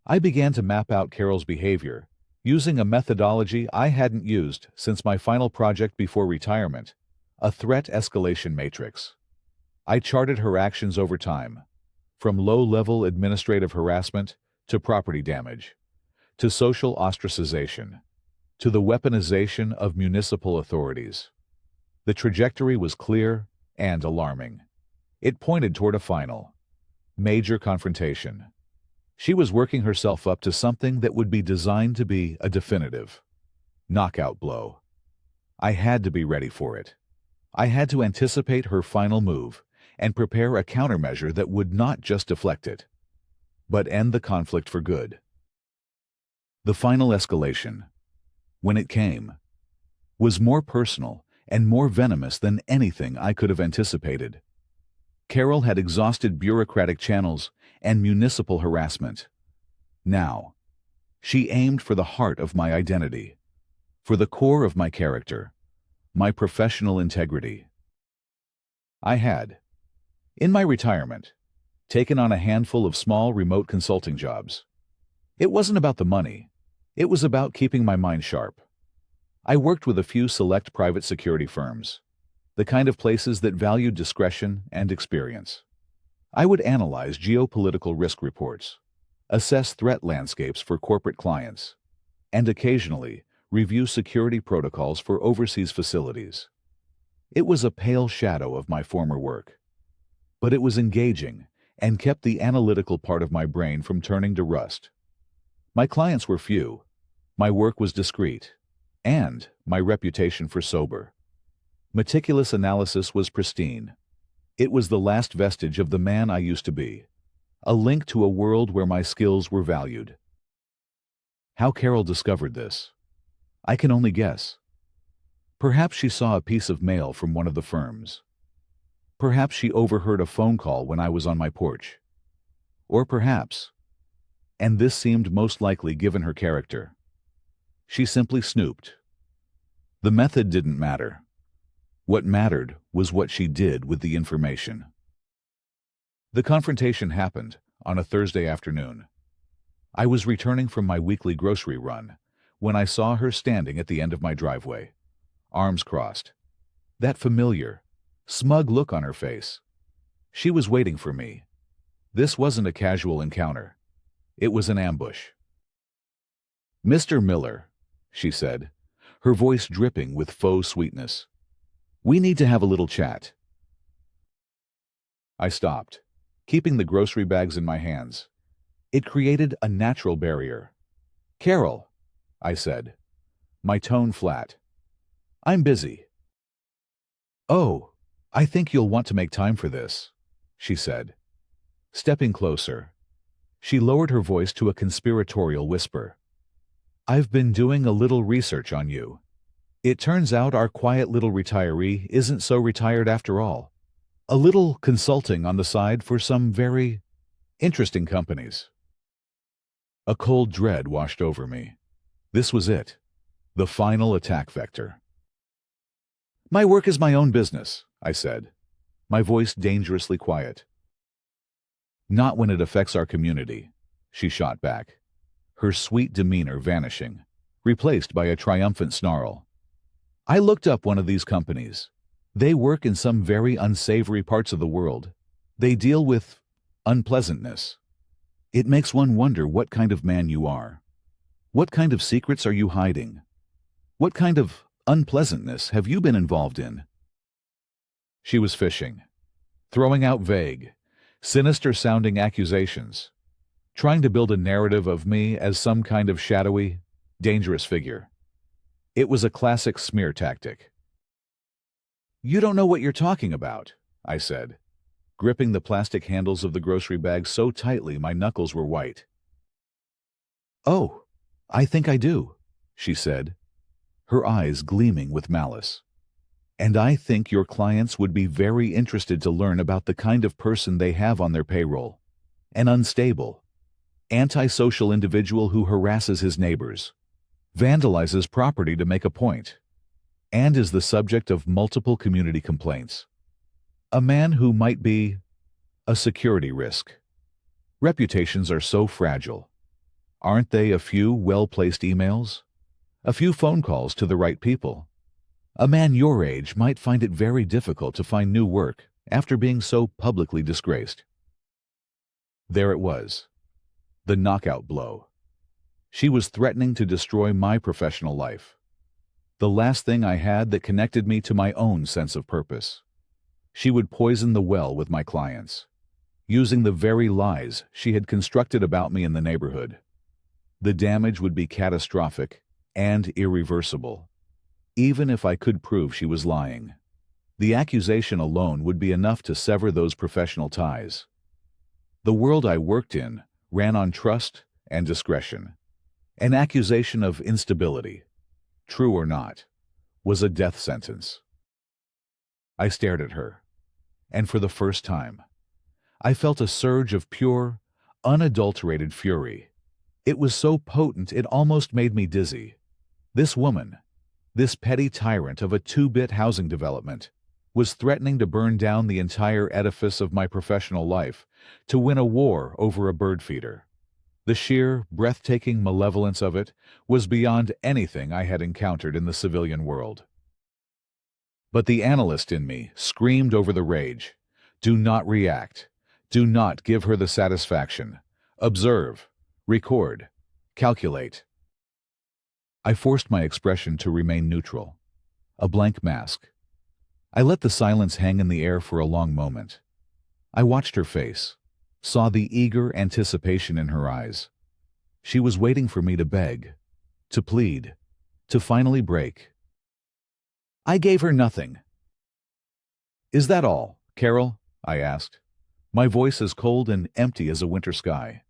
I began to map out Carol's behavior using a methodology I hadn't used since my final project before retirement, a threat escalation matrix. I charted her actions over time, from low-level administrative harassment to property damage, to social ostracization, to the weaponization of municipal authorities. The trajectory was clear and alarming. It pointed toward a final, major confrontation. She was working herself up to something that would be designed to be a definitive knockout blow. I had to be ready for it. I had to anticipate her final move and prepare a countermeasure that would not just deflect it, but end the conflict for good. The final escalation, when it came, was more personal and more venomous than anything I could have anticipated. Carol had exhausted bureaucratic channels and municipal harassment. Now, she aimed for the heart of my identity, for the core of my character, my professional integrity. I had, in my retirement, taken on a handful of small remote consulting jobs. It wasn't about the money. It was about keeping my mind sharp. I worked with a few select private security firms, the kind of places that valued discretion and experience. I would analyze geopolitical risk reports, assess threat landscapes for corporate clients, and occasionally review security protocols for overseas facilities. It was a pale shadow of my former work, but it was engaging and kept the analytical part of my brain from turning to rust. My clients were few, my work was discreet, and my reputation for sober. Meticulous analysis was pristine. It was the last vestige of the man I used to be, a link to a world where my skills were valued. How Carol discovered this, I can only guess. Perhaps she saw a piece of mail from one of the firms. Perhaps she overheard a phone call when I was on my porch. Or perhaps, and this seemed most likely given her character, she simply snooped. The method didn't matter. What mattered was what she did with the information. The confrontation happened on a Thursday afternoon. I was returning from my weekly grocery run when I saw her standing at the end of my driveway, arms crossed. That familiar, smug look on her face. She was waiting for me. This wasn't a casual encounter. It was an ambush. "Mr. Miller," she said, her voice dripping with faux sweetness. "We need to have a little chat." I stopped, keeping the grocery bags in my hands. It created a natural barrier. "Carol," I said, my tone flat. "I'm busy." "Oh, I think you'll want to make time for this," she said. Stepping closer, she lowered her voice to a conspiratorial whisper. "I've been doing a little research on you. It turns out our quiet little retiree isn't so retired after all. A little consulting on the side for some very interesting companies." A cold dread washed over me. This was it, the final attack vector. "My work is my own business," I said, my voice dangerously quiet. "Not when it affects our community," she shot back, her sweet demeanor vanishing, replaced by a triumphant snarl. "I looked up one of these companies. They work in some very unsavory parts of the world. They deal with unpleasantness. It makes one wonder what kind of man you are. What kind of secrets are you hiding? What kind of unpleasantness have you been involved in?" She was fishing, throwing out vague, sinister-sounding accusations, trying to build a narrative of me as some kind of shadowy, dangerous figure. It was a classic smear tactic. "You don't know what you're talking about," I said, gripping the plastic handles of the grocery bag so tightly my knuckles were white. "Oh, I think I do," she said, her eyes gleaming with malice. "And I think your clients would be very interested to learn about the kind of person they have on their payroll. An unstable, antisocial individual who harasses his neighbors, vandalizes property to make a point, and is the subject of multiple community complaints. A man who might be a security risk. Reputations are so fragile. Aren't they a few well-placed emails? A few phone calls to the right people? A man your age might find it very difficult to find new work after being so publicly disgraced." There it was, the knockout blow. She was threatening to destroy my professional life, the last thing I had that connected me to my own sense of purpose. She would poison the well with my clients, using the very lies she had constructed about me in the neighborhood. The damage would be catastrophic and irreversible, even if I could prove she was lying. The accusation alone would be enough to sever those professional ties. The world I worked in ran on trust and discretion. An accusation of instability, true or not, was a death sentence. I stared at her, and for the first time, I felt a surge of pure, unadulterated fury. It was so potent it almost made me dizzy. This woman, this petty tyrant of a two-bit housing development, was threatening to burn down the entire edifice of my professional life to win a war over a bird feeder. The sheer, breathtaking malevolence of it was beyond anything I had encountered in the civilian world. But the analyst in me screamed over the rage. Do not react. Do not give her the satisfaction. Observe, record, calculate. I forced my expression to remain neutral, a blank mask. I let the silence hang in the air for a long moment. I watched her face, saw the eager anticipation in her eyes. She was waiting for me to beg, to plead, to finally break. I gave her nothing. "Is that all, Carol?" I asked, my voice as cold and empty as a winter sky.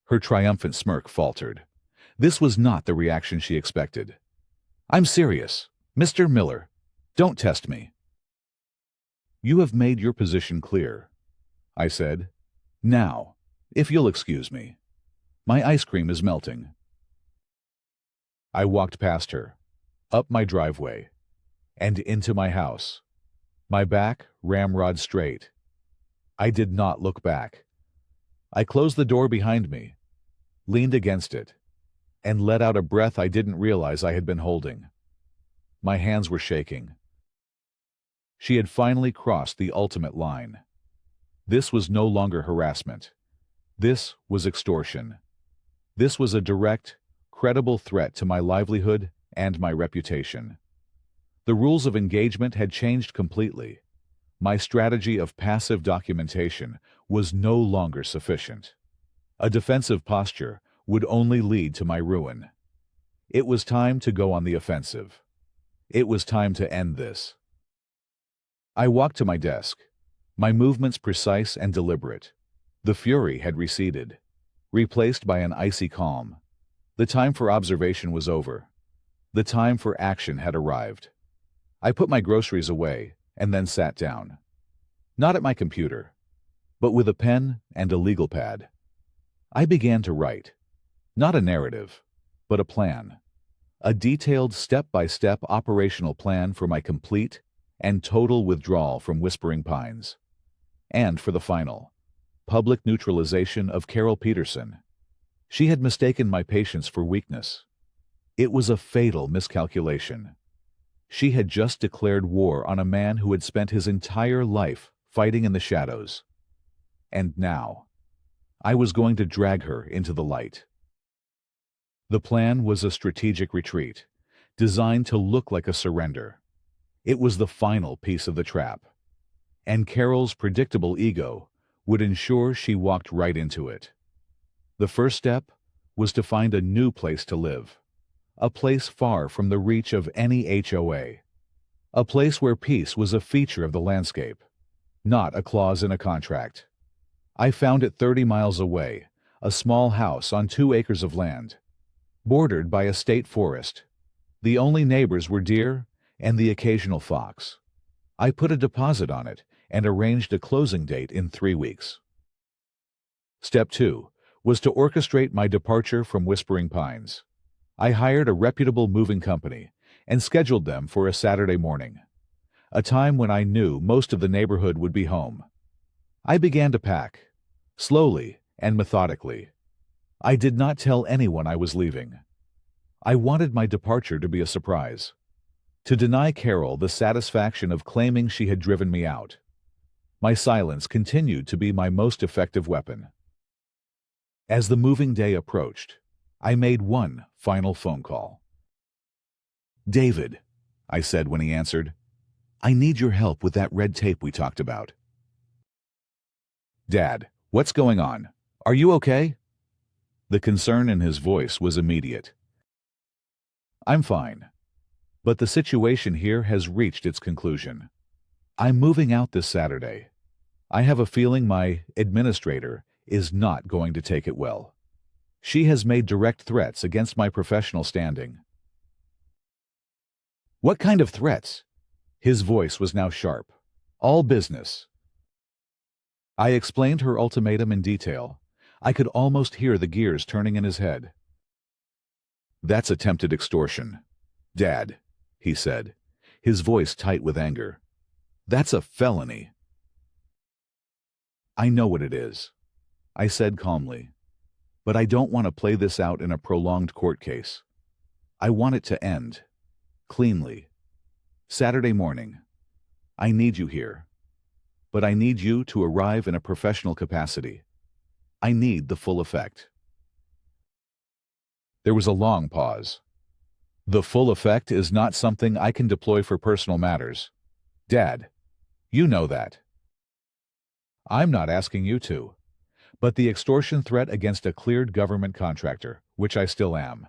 Her triumphant smirk faltered. This was not the reaction she expected. "I'm serious, Mr. Miller. Don't test me." "You have made your position clear," I said. "Now, if you'll excuse me. My ice cream is melting." I walked past her, up my driveway, and into my house. My back ramrod straight. I did not look back. I closed the door behind me, leaned against it, and let out a breath I didn't realize I had been holding. My hands were shaking. She had finally crossed the ultimate line. This was no longer harassment. This was extortion. This was a direct, credible threat to my livelihood and my reputation. The rules of engagement had changed completely. My strategy of passive documentation was no longer sufficient. A defensive posture would only lead to my ruin. It was time to go on the offensive. It was time to end this. I walked to my desk, my movements precise and deliberate. The fury had receded, replaced by an icy calm. The time for observation was over. The time for action had arrived. I put my groceries away and then sat down. Not at my computer, but with a pen and a legal pad. I began to write. Not a narrative, but a plan. A detailed step-by-step operational plan for my complete and total withdrawal from Whispering Pines. And for the final, public neutralization of Carol Peterson. She had mistaken my patience for weakness. It was a fatal miscalculation. She had just declared war on a man who had spent his entire life fighting in the shadows. And now, I was going to drag her into the light. The plan was a strategic retreat, designed to look like a surrender. It was the final piece of the trap. And Carol's predictable ego would ensure she walked right into it. The first step was to find a new place to live, a place far from the reach of any HOA, a place where peace was a feature of the landscape, not a clause in a contract. I found it 30 miles away, a small house on 2 acres of land, bordered by a state forest. The only neighbors were deer and the occasional fox. I put a deposit on it and arranged a closing date in 3 weeks. Step 2 was to orchestrate my departure from Whispering Pines. I hired a reputable moving company and scheduled them for a Saturday morning, a time when I knew most of the neighborhood would be home. I began to pack, slowly and methodically. I did not tell anyone I was leaving. I wanted my departure to be a surprise, to deny Carol the satisfaction of claiming she had driven me out. My silence continued to be my most effective weapon. As the moving day approached, I made one final phone call. "David," I said when he answered, "I need your help with that red tape we talked about." "Dad, what's going on? Are you okay?" The concern in his voice was immediate. "I'm fine, but the situation here has reached its conclusion. I'm moving out this Saturday. I have a feeling my administrator is not going to take it well. She has made direct threats against my professional standing." "What kind of threats?" His voice was now sharp. "All business." I explained her ultimatum in detail. I could almost hear the gears turning in his head. "That's attempted extortion, Dad," he said, his voice tight with anger. "That's a felony." "I know what it is," I said calmly, "but I don't want to play this out in a prolonged court case. I want it to end, cleanly. Saturday morning. I need you here. But I need you to arrive in a professional capacity. I need the full effect." There was a long pause. "The full effect is not something I can deploy for personal matters. Dad, you know that." "I'm not asking you to. But the extortion threat against a cleared government contractor, which I still am,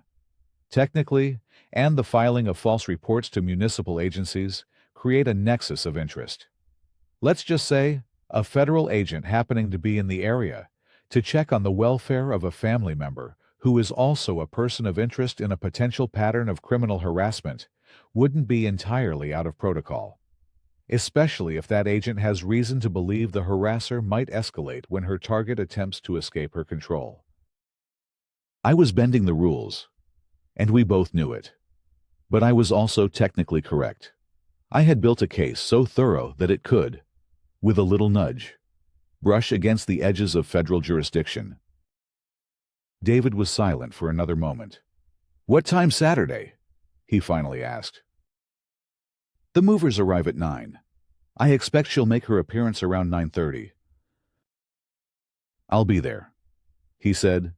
technically, and the filing of false reports to municipal agencies create a nexus of interest. Let's just say a federal agent happening to be in the area to check on the welfare of a family member who is also a person of interest in a potential pattern of criminal harassment wouldn't be entirely out of protocol, especially if that agent has reason to believe the harasser might escalate when her target attempts to escape her control. I was bending the rules, and we both knew it. But I was also technically correct. I had built a case so thorough that it could, with a little nudge, brush against the edges of federal jurisdiction. David was silent for another moment. "What time Saturday?" he finally asked. "The movers arrive at 9. I expect she'll make her appearance around 9:30. "I'll be there," he said.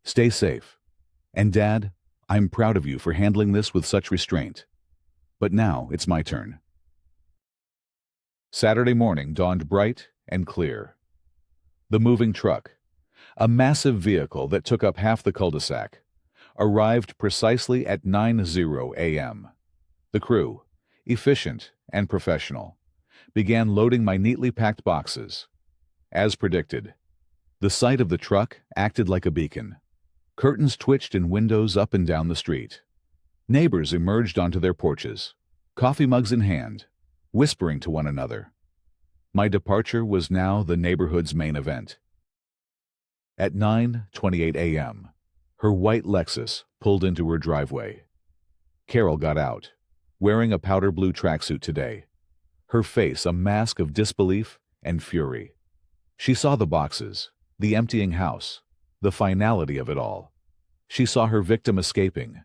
"Stay safe. And Dad, I'm proud of you for handling this with such restraint. But now it's my turn." Saturday morning dawned bright and clear. The moving truck, a massive vehicle that took up half the cul-de-sac, arrived precisely at 9:00 a.m. The crew, efficient and professional, began loading my neatly packed boxes. As predicted, the sight of the truck acted like a beacon. Curtains twitched in windows up and down the street. Neighbors emerged onto their porches, coffee mugs in hand, whispering to one another. My departure was now the neighborhood's main event. At 9:28 a.m., her white Lexus pulled into her driveway. Carol got out, wearing a powder blue tracksuit today, her face a mask of disbelief and fury. She saw the boxes, the emptying house, the finality of it all. She saw her victim escaping.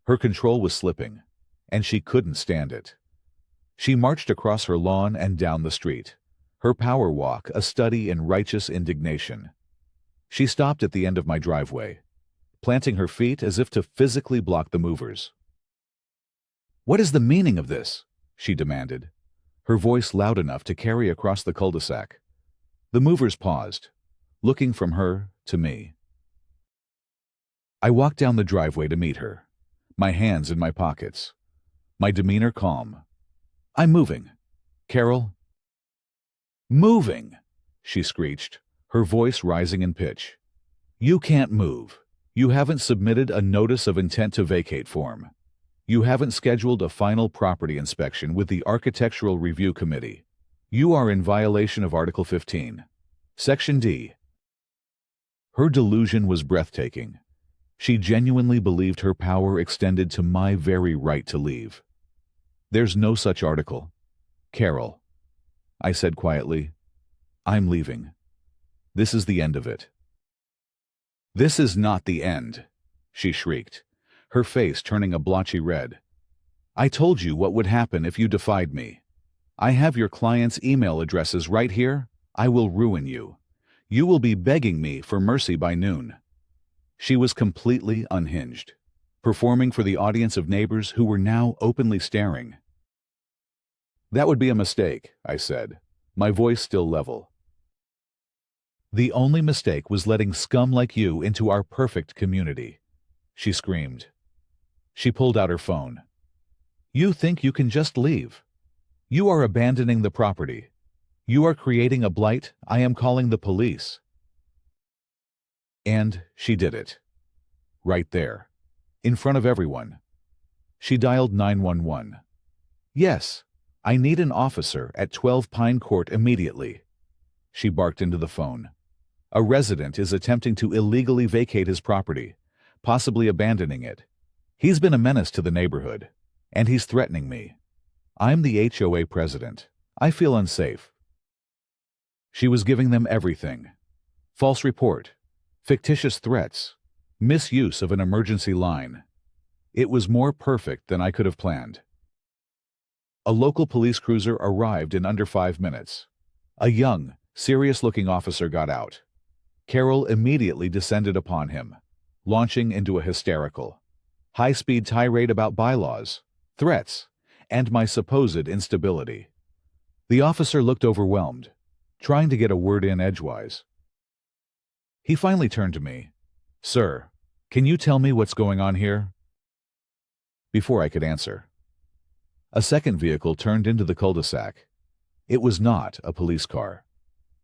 Her control was slipping, and she couldn't stand it. She marched across her lawn and down the street, her power walk a study in righteous indignation. She stopped at the end of my driveway, planting her feet as if to physically block the movers. "What is the meaning of this?" she demanded, her voice loud enough to carry across the cul-de-sac. The movers paused, looking from her to me. I walked down the driveway to meet her, my hands in my pockets, my demeanor calm. "I'm moving. Carol." "Moving," she screeched, her voice rising in pitch. "You can't move. You haven't submitted a notice of intent to vacate form. You haven't scheduled a final property inspection with the Architectural Review Committee. You are in violation of Article 15, Section D." Her delusion was breathtaking. She genuinely believed her power extended to my very right to leave. "There's no such article, Carol," I said quietly. "I'm leaving. This is the end of it." "This is not the end," she shrieked, her face turning a blotchy red. "I told you what would happen if you defied me. I have your clients' email addresses right here. I will ruin you. You will be begging me for mercy by noon." She was completely unhinged, performing for the audience of neighbors who were now openly staring. "That would be a mistake," I said, my voice still level. "The only mistake was letting scum like you into our perfect community," she screamed. She pulled out her phone. "You think you can just leave? You are abandoning the property. You are creating a blight. I am calling the police." And she did it. Right there, in front of everyone. She dialed 911. "Yes, I need an officer at 12 Pine Court immediately." She barked into the phone. "A resident is attempting to illegally vacate his property, possibly abandoning it. He's been a menace to the neighborhood, and he's threatening me. I'm the HOA president. I feel unsafe." She was giving them everything. False report, fictitious threats, misuse of an emergency line. It was more perfect than I could have planned. A local police cruiser arrived in under 5 minutes. A young, serious-looking officer got out. Carol immediately descended upon him, launching into a hysterical, high-speed tirade about bylaws, threats, and my supposed instability. The officer looked overwhelmed, trying to get a word in edgewise. He finally turned to me. "Sir, can you tell me what's going on here?" Before I could answer, a second vehicle turned into the cul-de-sac. It was not a police car.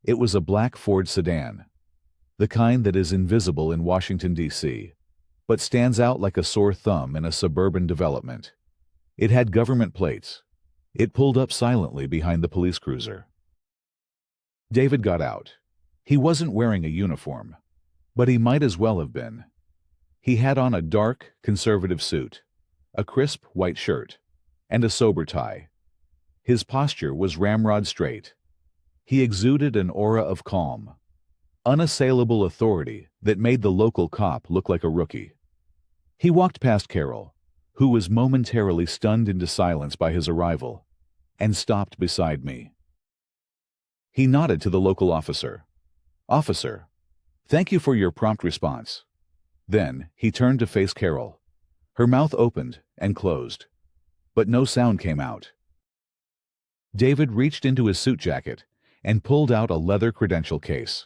It was a black Ford sedan, the kind that is invisible in Washington, D.C., but stands out like a sore thumb in a suburban development. It had government plates. It pulled up silently behind the police cruiser. David got out. He wasn't wearing a uniform, but he might as well have been. He had on a dark, conservative suit, a crisp white shirt, and a sober tie. His posture was ramrod straight. He exuded an aura of calm, unassailable authority that made the local cop look like a rookie. He walked past Carol, who was momentarily stunned into silence by his arrival, and stopped beside me. He nodded to the local officer. "Officer, thank you for your prompt response." Then he turned to face Carol. Her mouth opened and closed, but no sound came out. David reached into his suit jacket and pulled out a leather credential case,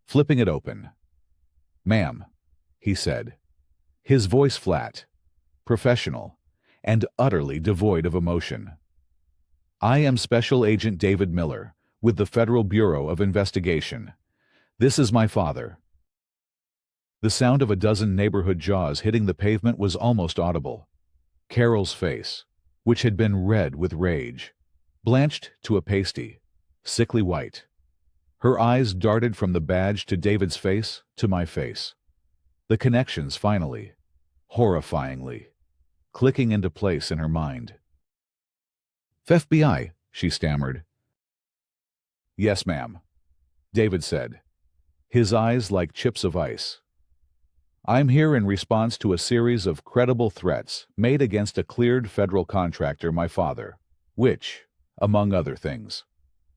flipping it open. "Ma'am," he said, his voice flat, professional, and utterly devoid of emotion. "I am Special Agent David Miller with the Federal Bureau of Investigation. This is my father." The sound of a dozen neighborhood jaws hitting the pavement was almost audible. Carol's face, which had been red with rage, blanched to a pasty, sickly white. Her eyes darted from the badge to David's face to my face. The connections finally, horrifyingly, clicking into place in her mind. "FBI," she stammered. "Yes, ma'am," David said, his eyes like chips of ice. "I'm here in response to a series of credible threats made against a cleared federal contractor, my father, which, among other things,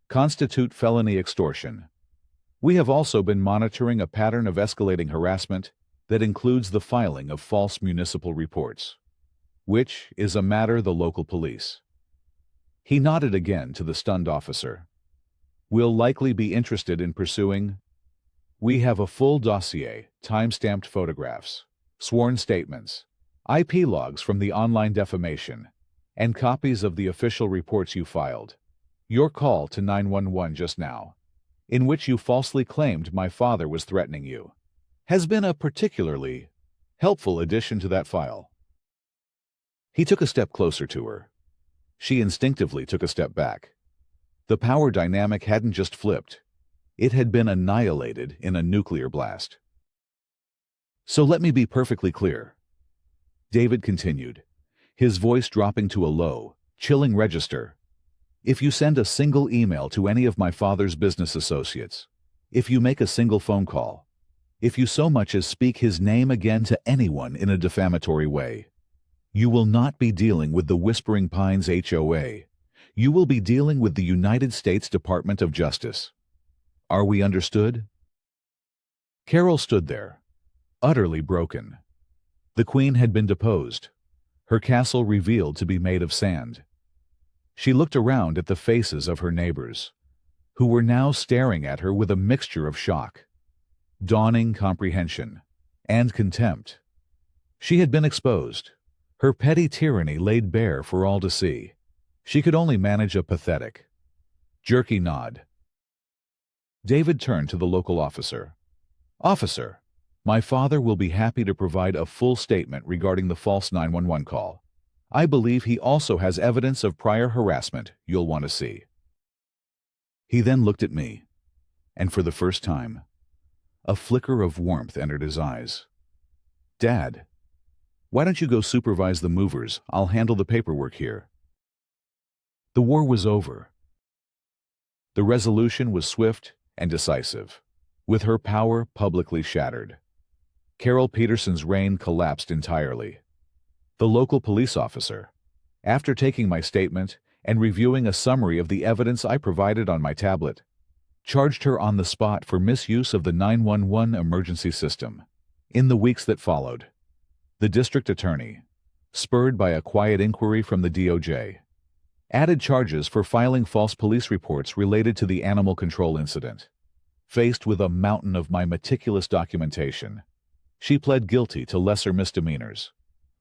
constitute felony extortion. We have also been monitoring a pattern of escalating harassment that includes the filing of false municipal reports, which is a matter the local police." He nodded again to the stunned officer. "Will likely be interested in pursuing. We have a full dossier, time-stamped photographs, sworn statements, IP logs from the online defamation, and copies of the official reports you filed. Your call to 911 just now, in which you falsely claimed my father was threatening you, has been a particularly helpful addition to that file." He took a step closer to her. She instinctively took a step back. The power dynamic hadn't just flipped. It had been annihilated in a nuclear blast. "So let me be perfectly clear," David continued, his voice dropping to a low, chilling register. "If you send a single email to any of my father's business associates, if you make a single phone call, if you so much as speak his name again to anyone in a defamatory way, you will not be dealing with the Whispering Pines HOA. You will be dealing with the United States Department of Justice. Are we understood?" Carol stood there, utterly broken. The queen had been deposed, her castle revealed to be made of sand. She looked around at the faces of her neighbors, who were now staring at her with a mixture of shock, dawning comprehension, and contempt. She had been exposed, her petty tyranny laid bare for all to see. She could only manage a pathetic, jerky nod. David turned to the local officer. "Officer, my father will be happy to provide a full statement regarding the false 911 call. I believe he also has evidence of prior harassment you'll want to see." He then looked at me, and for the first time, a flicker of warmth entered his eyes. "Dad, why don't you go supervise the movers? I'll handle the paperwork here." The war was over. The resolution was swift and decisive, with her power publicly shattered. Carol Peterson's reign collapsed entirely. The local police officer, after taking my statement and reviewing a summary of the evidence I provided on my tablet, charged her on the spot for misuse of the 911 emergency system. In the weeks that followed, the district attorney, spurred by a quiet inquiry from the DOJ, added charges for filing false police reports related to the animal control incident. Faced with a mountain of my meticulous documentation, she pled guilty to lesser misdemeanors,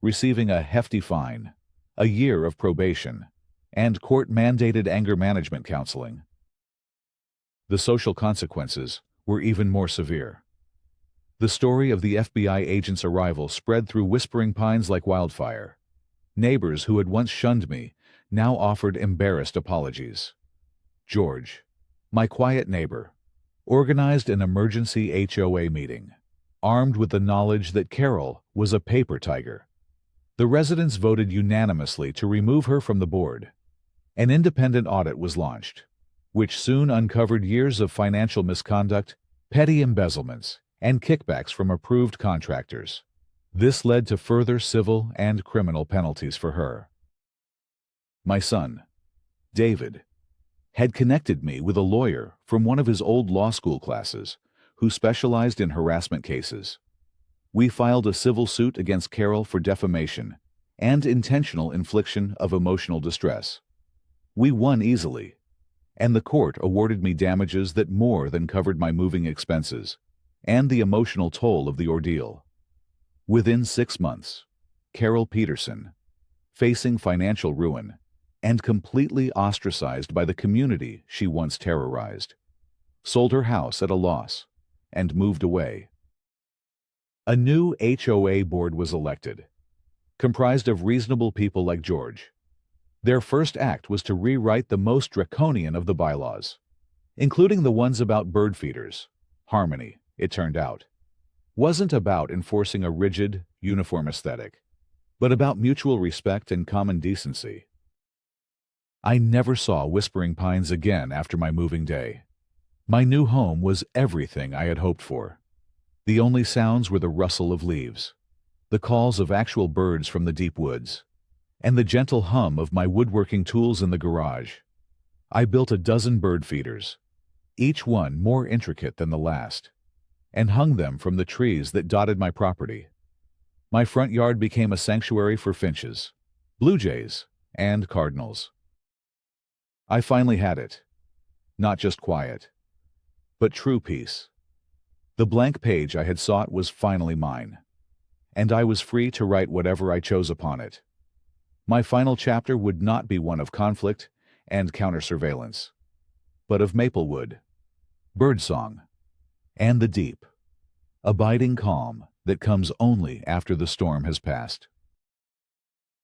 receiving a hefty fine, a year of probation, and court-mandated anger management counseling. The social consequences were even more severe. The story of the FBI agent's arrival spread through Whispering Pines like wildfire. Neighbors who had once shunned me now offered embarrassed apologies. George, my quiet neighbor, organized an emergency HOA meeting, armed with the knowledge that Carol was a paper tiger. The residents voted unanimously to remove her from the board. An independent audit was launched, which soon uncovered years of financial misconduct, petty embezzlements, and kickbacks from approved contractors. This led to further civil and criminal penalties for her. My son, David, had connected me with a lawyer from one of his old law school classes who specialized in harassment cases. We filed a civil suit against Carol for defamation and intentional infliction of emotional distress. We won easily, and the court awarded me damages that more than covered my moving expenses and the emotional toll of the ordeal. Within 6 months, Carol Peterson, facing financial ruin and completely ostracized by the community she once terrorized, sold her house at a loss and moved away. A new HOA board was elected, comprised of reasonable people like George. Their first act was to rewrite the most draconian of the bylaws, including the ones about bird feeders. Harmony, it turned out, wasn't about enforcing a rigid, uniform aesthetic, but about mutual respect and common decency. I never saw Whispering Pines again after my moving day. My new home was everything I had hoped for. The only sounds were the rustle of leaves, the calls of actual birds from the deep woods, and the gentle hum of my woodworking tools in the garage. I built a dozen bird feeders, each one more intricate than the last, and hung them from the trees that dotted my property. My front yard became a sanctuary for finches, blue jays, and cardinals. I finally had it. Not just quiet, but true peace. The blank page I had sought was finally mine, and I was free to write whatever I chose upon it. My final chapter would not be one of conflict and counter-surveillance, but of maplewood, birdsong, and the deep, abiding calm that comes only after the storm has passed.